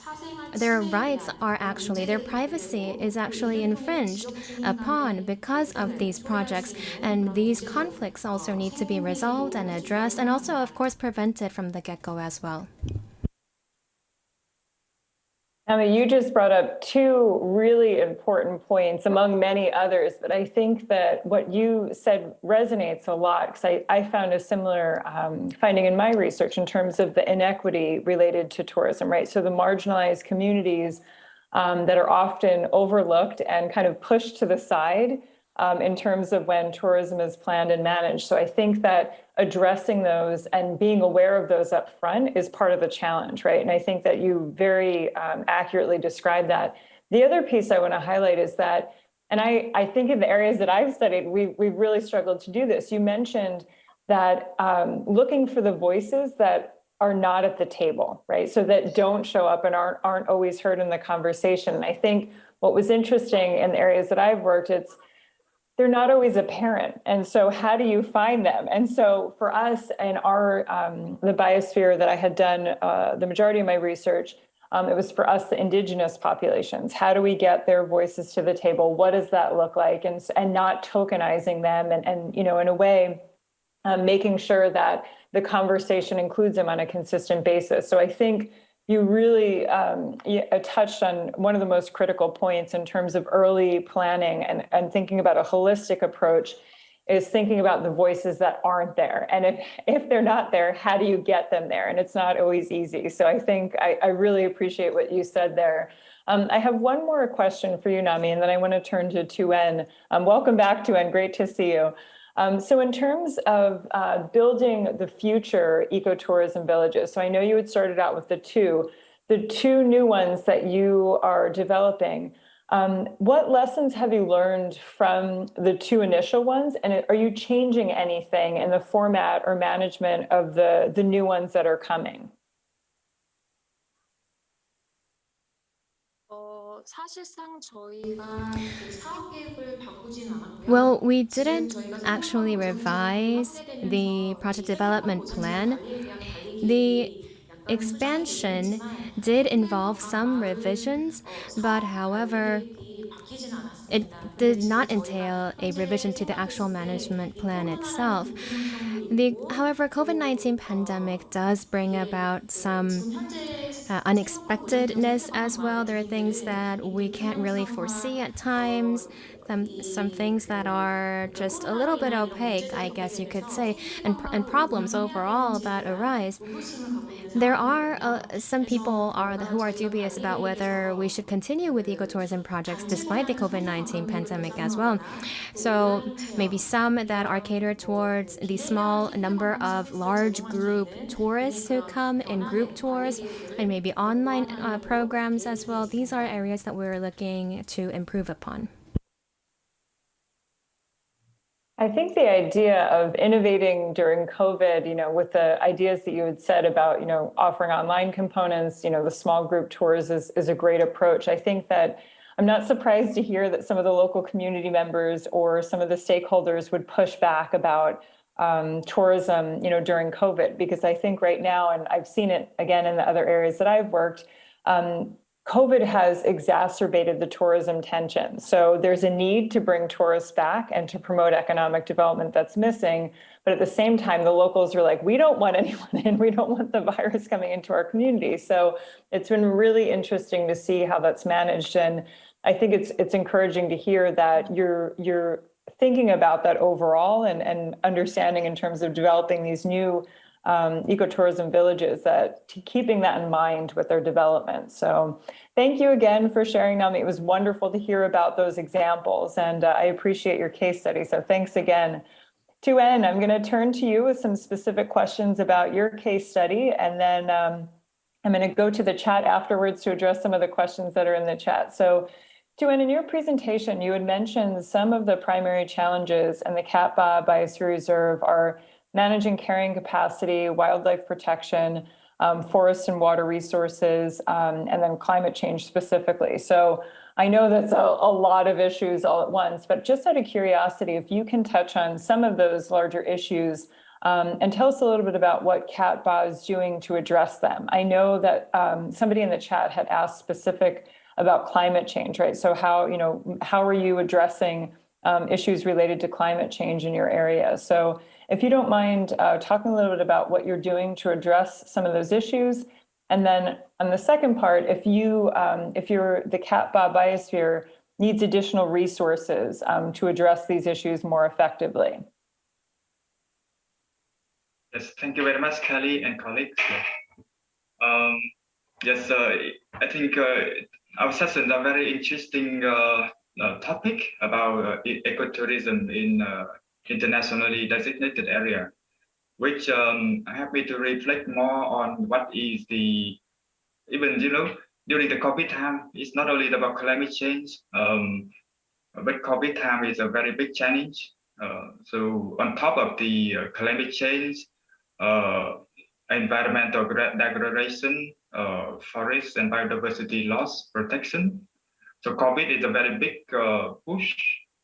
H: 받아들이지 못해
G: their
H: 침해에
G: rights
H: 대한
G: are
H: 그런
G: actually, their
H: 문제들이 있게
G: privacy
H: 되고
G: is
H: 또
G: actually
H: 이를 통해
G: infringed
H: 지역 주민
G: upon
H: 간의
G: because of
H: 갈등을
G: these
H: 초래할 수
G: projects.
H: 있는
G: And
H: 그런
G: these
H: 문제도
G: conflicts also need to be resolved and
H: 생기고
G: addressed,
H: 있다고
G: and also,
H: 생각합니다.
G: of course, prevented from the get-go as well.
C: Nami, you just brought up 2 really important points among many others, but I think that what you said resonates a lot because I found a similar finding in my research in terms of the inequity related to tourism, right? So the marginalized communities that are often overlooked and kind of pushed to the side in terms of when tourism is planned and managed. So I think that addressing those and being aware of those up front is part of the challenge, right? And I think that you very accurately described that. The other piece I want to highlight is that, and I think in the areas that I've studied, we've really struggled to do this. You mentioned that looking for the voices that are not at the table, right? So that don't show up and aren't always heard in the conversation. And I think what was interesting in the areas that I've worked, they're not always apparent. And so how do you find them? And so for us in our, the biosphere that I had done the majority of my research, it was for us, the indigenous populations. How do we get their voices to the table? What does that look like? And not tokenizing them and in a way, making sure that the conversation includes them on a consistent basis. So I think you really touched on one of the most critical points in terms of early planning and thinking about a holistic approach is thinking about the voices that aren't there. And if they're not there, how do you get them there? And it's not always easy. So I think I really appreciate what you said there. I have one more question for you, Nami, and then I want to turn to Tuyen. Welcome back, Tuyen. Great to see you. So in terms of building the future ecotourism villages, so I know you had started out with the two new ones that you are developing. What lessons have you learned from the 2 initial ones? And are you changing anything in the format or management of the new ones that are coming?
H: 사실상 저희가 그 사업 계획을 바꾸진 않았고요.
G: Well, we
H: 지금
G: didn't
H: 저희가
G: actually
H: 생각하고
G: revise the project development plan. The expansion did involve some revisions, but however, it did not entail a revision to the actual management plan itself. However, COVID-19 pandemic does bring about some unexpectedness as well. There are things that we can't really foresee at times. some things that are just a little bit opaque, I guess you could say, and problems overall that arise. There are some people who are dubious about whether we should continue with ecotourism projects despite the COVID-19 pandemic as well. So maybe some that are catered towards the small number of large group tourists who come in group tours, and maybe online programs as well. These are areas that we're looking to improve upon.
C: I think the idea of innovating during COVID, with the ideas that you had said about, offering online components, the small group tours is a great approach. I think that I'm not surprised to hear that some of the local community members or some of the stakeholders would push back about tourism, during COVID, because I think right now, and I've seen it again in the other areas that I've worked, COVID has exacerbated the tourism tension. So there's a need to bring tourists back and to promote economic development that's missing. But at the same time, the locals are like, we don't want anyone in, we don't want the virus coming into our community. So it's been really interesting to see how that's managed. And I think it's encouraging to hear that you're thinking about that overall and understanding in terms of developing these new ecotourism villages, that keeping that in mind with their development. So thank you again for sharing, Nami. It was wonderful to hear about those examples, and I appreciate your case study. So thanks again. Tuyen, I'm going to turn to you with some specific questions about your case study, and then I'm going to go to the chat afterwards to address some of the questions that are in the chat. So Tuyen, in your presentation, you had mentioned some of the primary challenges in the Cat Ba Biosphere Reserve are managing carrying capacity, wildlife protection, forest and water resources, and then climate change specifically. So I know that's a lot of issues all at once, but just out of curiosity, if you can touch on some of those larger issues and tell us a little bit about what Cat Ba is doing to address them. I know that somebody in the chat had asked specific about climate change, right? So how are you addressing issues related to climate change in your area? So if you don't mind talking a little bit about what you're doing to address some of those issues. And then on the second part, if the Cat Ba Biosphere needs additional resources to address these issues more effectively.
D: Yes, thank you very much, Kelly and colleagues. Yes, I think our session is a very interesting topic about ecotourism in internationally designated area, which helped me to reflect more on what is during the COVID time, it's not only about climate change, but COVID time is a very big challenge. So on top of the climate change, environmental degradation, forest and biodiversity loss protection. So COVID is a very big push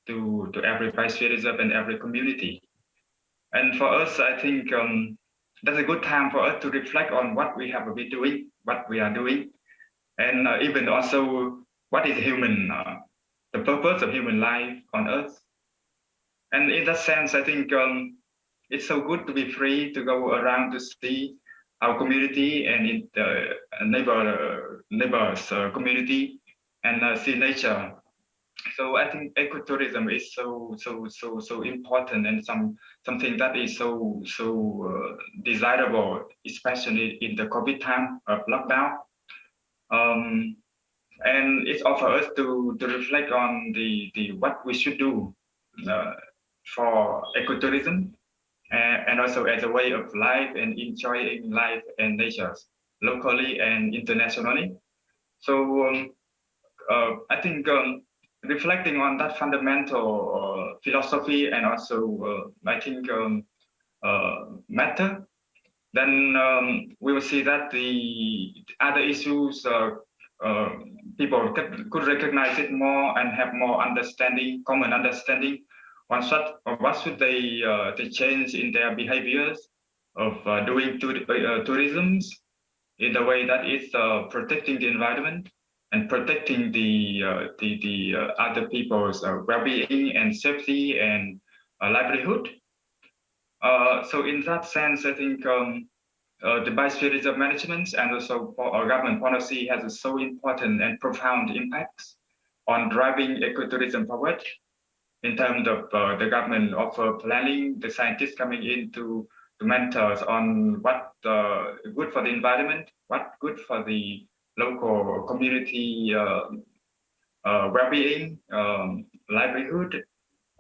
D: to every biosphere reserve and every community. And for us, I think that's a good time for us to reflect on what we have been doing, what we are doing, and even also what is human, the purpose of human life on Earth. And in that sense, I think it's so good to be free to go around to see our community and in the neighbors community and see nature. So I think ecotourism is so important and something that is so desirable, especially in the COVID time of lockdown. And it's for us to reflect on the what we should do for ecotourism and also as a way of life and enjoying life and nature locally and internationally. So I think reflecting on that fundamental philosophy and also I think matter, then we will see that the other issues people could recognize it more and have more understanding, common understanding on what should they change in their behaviors of doing tourism in the way that is protecting the environment and protecting the other people's well-being and safety and livelihood. So in that sense, I think the biosphere reserve management and also government policy has a so important and profound impacts on driving ecotourism forward in terms of the government offer planning, the scientists coming in to mentor us on what good for the environment, what good for the local community well-being, livelihood,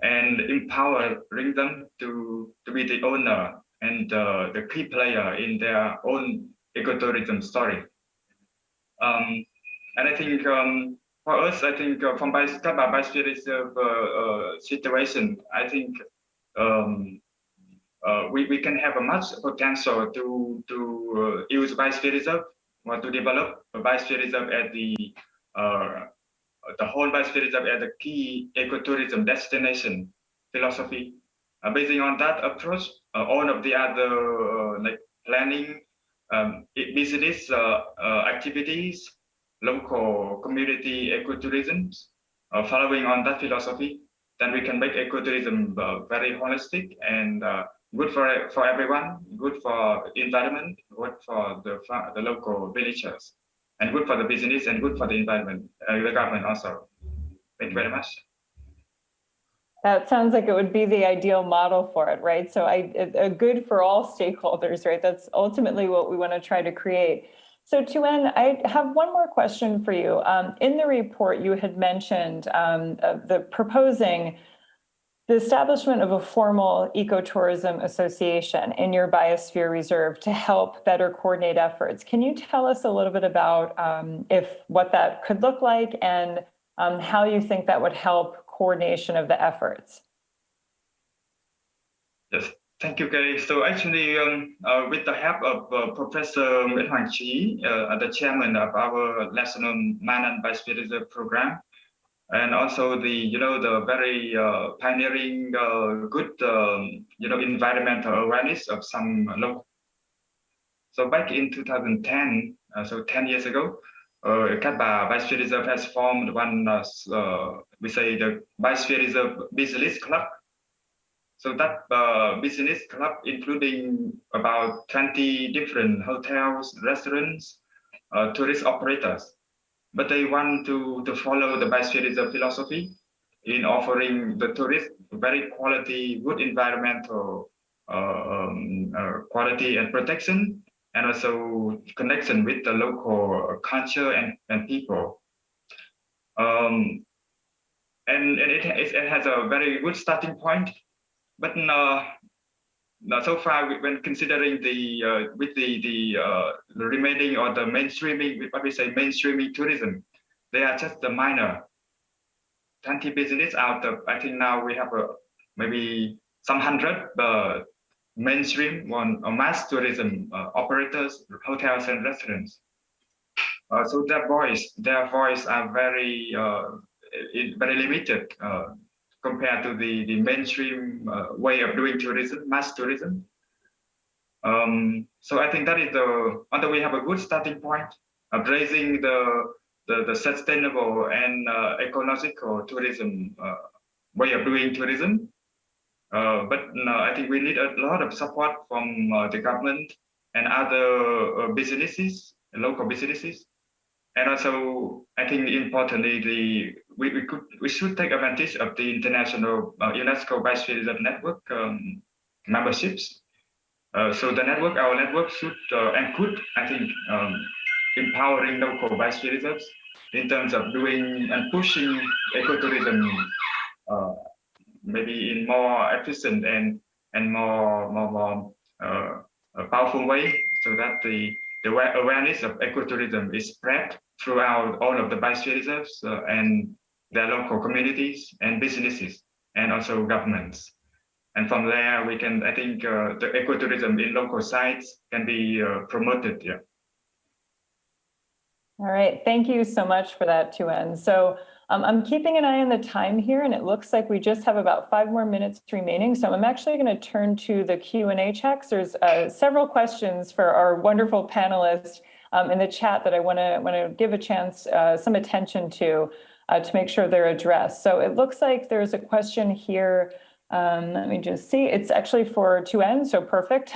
D: and empowering them to be the owner and the key player in their own ecotourism story. And I think for us, I think from Biosphere Reserve situation, I think we can have a much potential to use Biosphere Reserve or to develop a Biosphere Reserve at the whole Biosphere Reserve as a key ecotourism destination philosophy. Basing on that approach, all of the other like planning, business activities, local community ecotourism, following on that philosophy, then we can make ecotourism very holistic and good for everyone, good for environment, good for the local villagers, and good for the business and good for the environment, the government also. Thank you very much.
C: That sounds like it would be the ideal model for it, right? So good for all stakeholders, right? That's ultimately what we want to try to create. So Tuyen, I have one more question for you. In the report, you had mentioned proposing the establishment of a formal ecotourism association in your biosphere reserve to help better coordinate efforts. Can you tell us a little bit about what that could look like and how you think that would help coordination of the efforts?
D: Yes, thank you, Gary. So actually, with the help of Professor Mwankunda, the chairman of our National Man and Biosphere Reserve program, and also the very pioneering good environmental awareness of some local. So back in 2010, so 10 years ago, Katba Biosphere Reserve has formed one, we say the Biosphere Reserve Business Club. So that business club, including about 20 different hotels, restaurants, tourist operators. But they want to follow the Biosphere Reserve philosophy in offering the tourists very quality, good environmental quality and protection, and also connection with the local culture and people. And it has a very good starting point, but so far when considering the with the remaining or the mainstreaming, what we say mainstreaming tourism, they are just the minor 20 business out of, I think now we have maybe some 100 mainstream or mass tourism operators, hotels and restaurants. So their voice are very limited compared to the mainstream way of doing tourism, mass tourism. So I think that is although we have a good starting point of raising the sustainable and ecological tourism way of doing tourism. But I think we need a lot of support from the government and other businesses, local businesses. And also, I think importantly, we should take advantage of the international UNESCO Biosphere Reserve Network memberships. So our network should and could, I think, empowering local biosphere reserves in terms of doing and pushing ecotourism maybe in more efficient and more powerful way, so that the awareness of ecotourism is spread throughout all of the biosphere reserves and their local communities and businesses and also governments. And from there, we can, I think, the ecotourism in local sites can be promoted. Yeah.
C: All right, thank you so much for that, Tuyen. So I'm keeping an eye on the time here, and it looks like we just have about 5 more minutes remaining. So I'm actually going to turn to the Q&A checks. There's several questions for our wonderful panelists in the chat that I want to give a chance, some attention to make sure they're addressed. So it looks like there's a question here. Let me just see. It's actually for Tuyen, so perfect.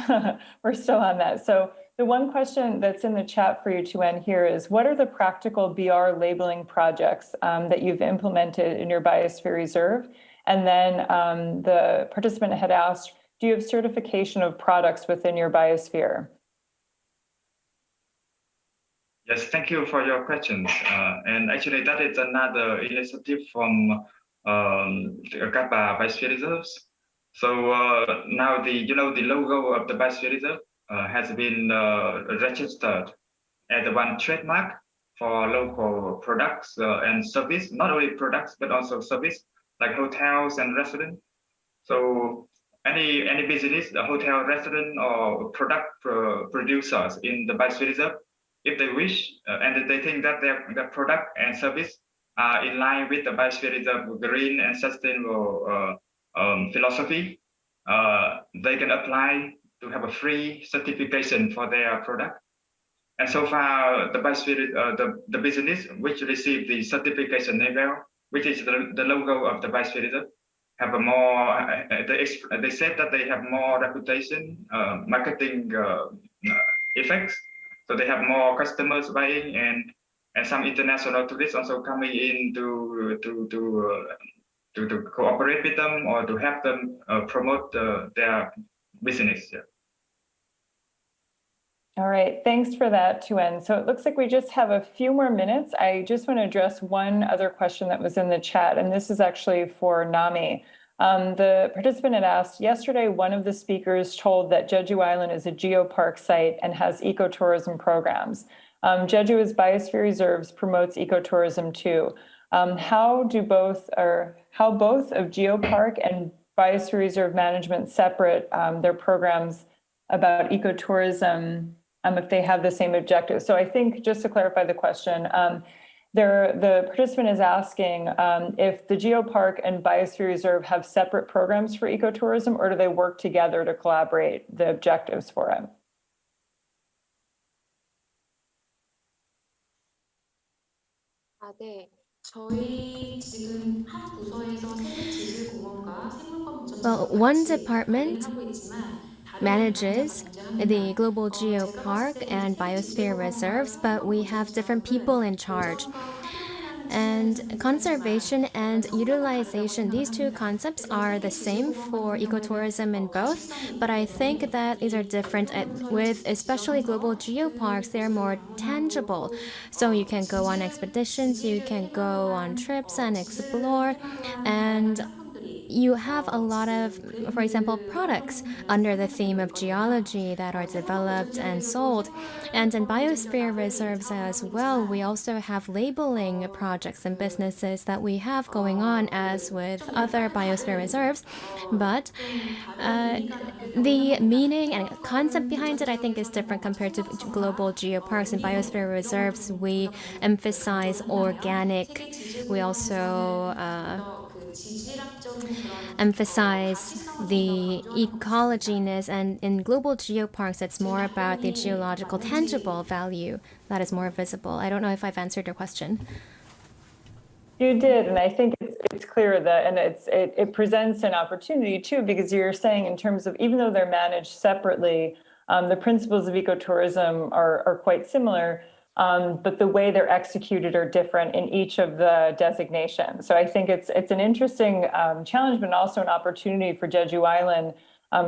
C: We're still on that. So the one question that's in the chat for you, Tuyen, here is, what are the practical BR labeling projects that you've implemented in your Biosphere Reserve? And then the participant had asked, do you have certification of products within your Biosphere?
D: Yes, thank you for your questions. And actually, that is another initiative from the Kappa Biosphere Reserves. So now the logo of the Biosphere Reserve has been registered as one trademark for local products and service, not only products but also service like hotels and restaurants. So any business, the hotel, restaurant, or product producers in the Biosphere Reserve, if they wish and they think that their product and service are in line with the Biosphere Reserve green and sustainable philosophy, they can apply to have a free certification for their product. And so far, the Biosphere, the business which received the certification label, which is the logo of the Biosphere Reserve, have a more, they said that they have more reputation, marketing effects. So they have more customers buying, and some international tourists also coming in to cooperate with them or to help them promote their business. Yeah.
C: All right, thanks for that, Tuyen. So it looks like we just have a few more minutes. I just want to address one other question that was in the chat, and this is actually for Nami. The participant had asked, yesterday, one of the speakers told that Jeju Island is a geopark site and has ecotourism programs. Jeju's Biosphere Reserves promotes ecotourism too. How both of Geopark and Biosphere Reserve Management separate their programs about ecotourism if they have the same objectives? So I think, just to clarify the question, the participant is asking if the Geopark and Biosphere Reserve have separate programs for ecotourism, or do they work together to collaborate the objectives for it?
H: 네. 저희 지금 한 부서에서 생物
G: Well, one department manages the global geopark and biosphere reserves, but we have different people in charge. And conservation and utilization, these two concepts are the same for ecotourism in both, but I think that these are different. With especially global geoparks, they're more tangible. So you can go on expeditions, you can go on trips and explore, and you have a lot of, for example, products under the theme of geology that are developed and sold. And in biosphere reserves as well, we also have labeling projects and businesses that we have going on as with other biosphere reserves. But the meaning and concept behind it, I think, is different compared to global geoparks and biosphere reserves. We emphasize organic. We also emphasize the ecologyness, and in global geoparks, it's more about the geological tangible value that is more visible. I don't know if I've answered your question.
C: You did, and I think it's clear that, and it presents an opportunity too, because you're saying in terms of, even though they're managed separately, the principles of ecotourism are quite similar. But the way they're executed are different in each of the designations. So I think it's an interesting challenge, but also an opportunity for Jeju Island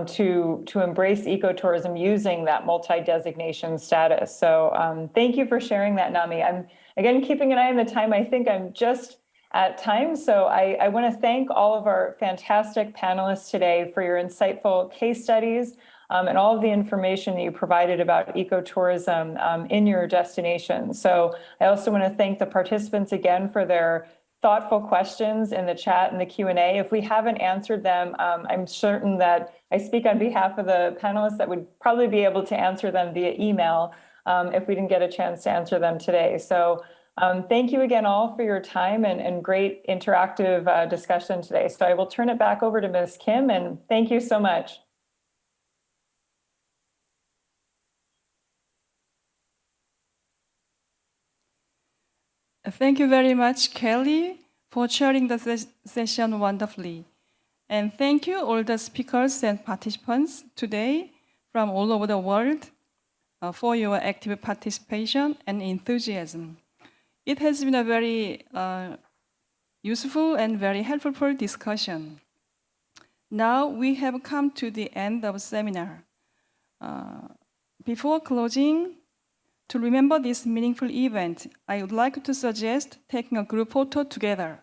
C: to embrace ecotourism using that multi-designation status. So thank you for sharing that, Nami. I'm, again, keeping an eye on the time. I think I'm just at time. So I want to thank all of our fantastic panelists today for your insightful case studies, and all of the information that you provided about ecotourism in your destination. So I also want to thank the participants again for their thoughtful questions in the chat and the Q&A. If we haven't answered them, I'm certain that I speak on behalf of the panelists that would probably be able to answer them via email if we didn't get a chance to answer them today. So thank you again all for your time and great interactive discussion today. So I will turn it back over to Ms. Kim, and thank you so much.
A: Thank you very much, Kelly, for chairing the session wonderfully. And thank you all the speakers and participants today from all over the world. for your active participation and enthusiasm. It has been a very useful and very helpful discussion. Now we have come to the end of the seminar. Before closing, to remember this meaningful event, I would like to suggest taking a group photo together.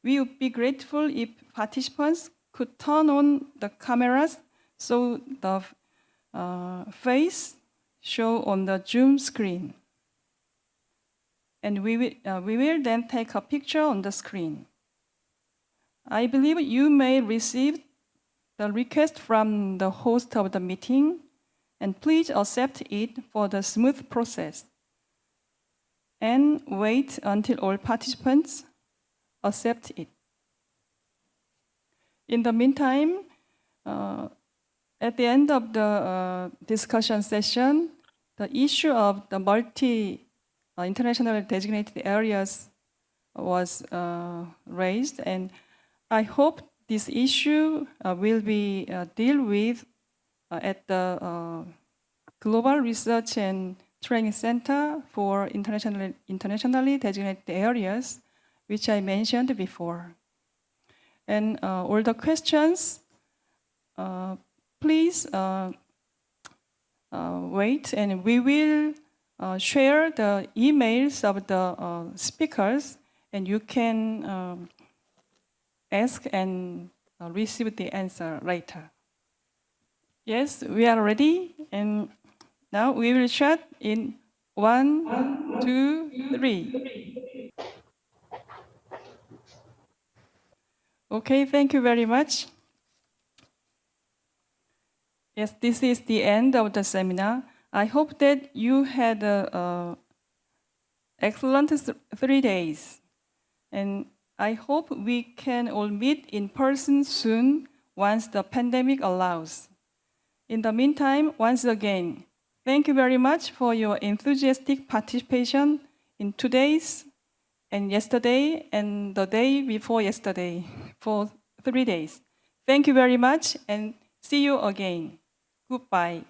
A: We would be grateful if participants could turn on the cameras so the face show on the Zoom screen. And we will then take a picture on the screen. I believe you may receive the request from the host of the meeting, and please accept it for the smooth process. And wait until all participants accept it. In the meantime, at the end of the discussion session, the issue of the international designated areas was raised, and I hope this issue will be dealt with at the Global Research and Training Center for internationally designated areas, which I mentioned before. And all the questions, please wait, and we will share the emails of the speakers, and you can ask and receive the answer later. Yes, we are ready, and now we will start in 1, 2, 3. Okay, thank you very much. Yes, this is the end of the seminar. I hope that you had an excellent 3 days. And I hope we can all meet in person soon once the pandemic allows. In the meantime, once again, thank you very much for your enthusiastic participation in today's and yesterday and the day before yesterday for 3 days. Thank you very much, and see you again. Goodbye.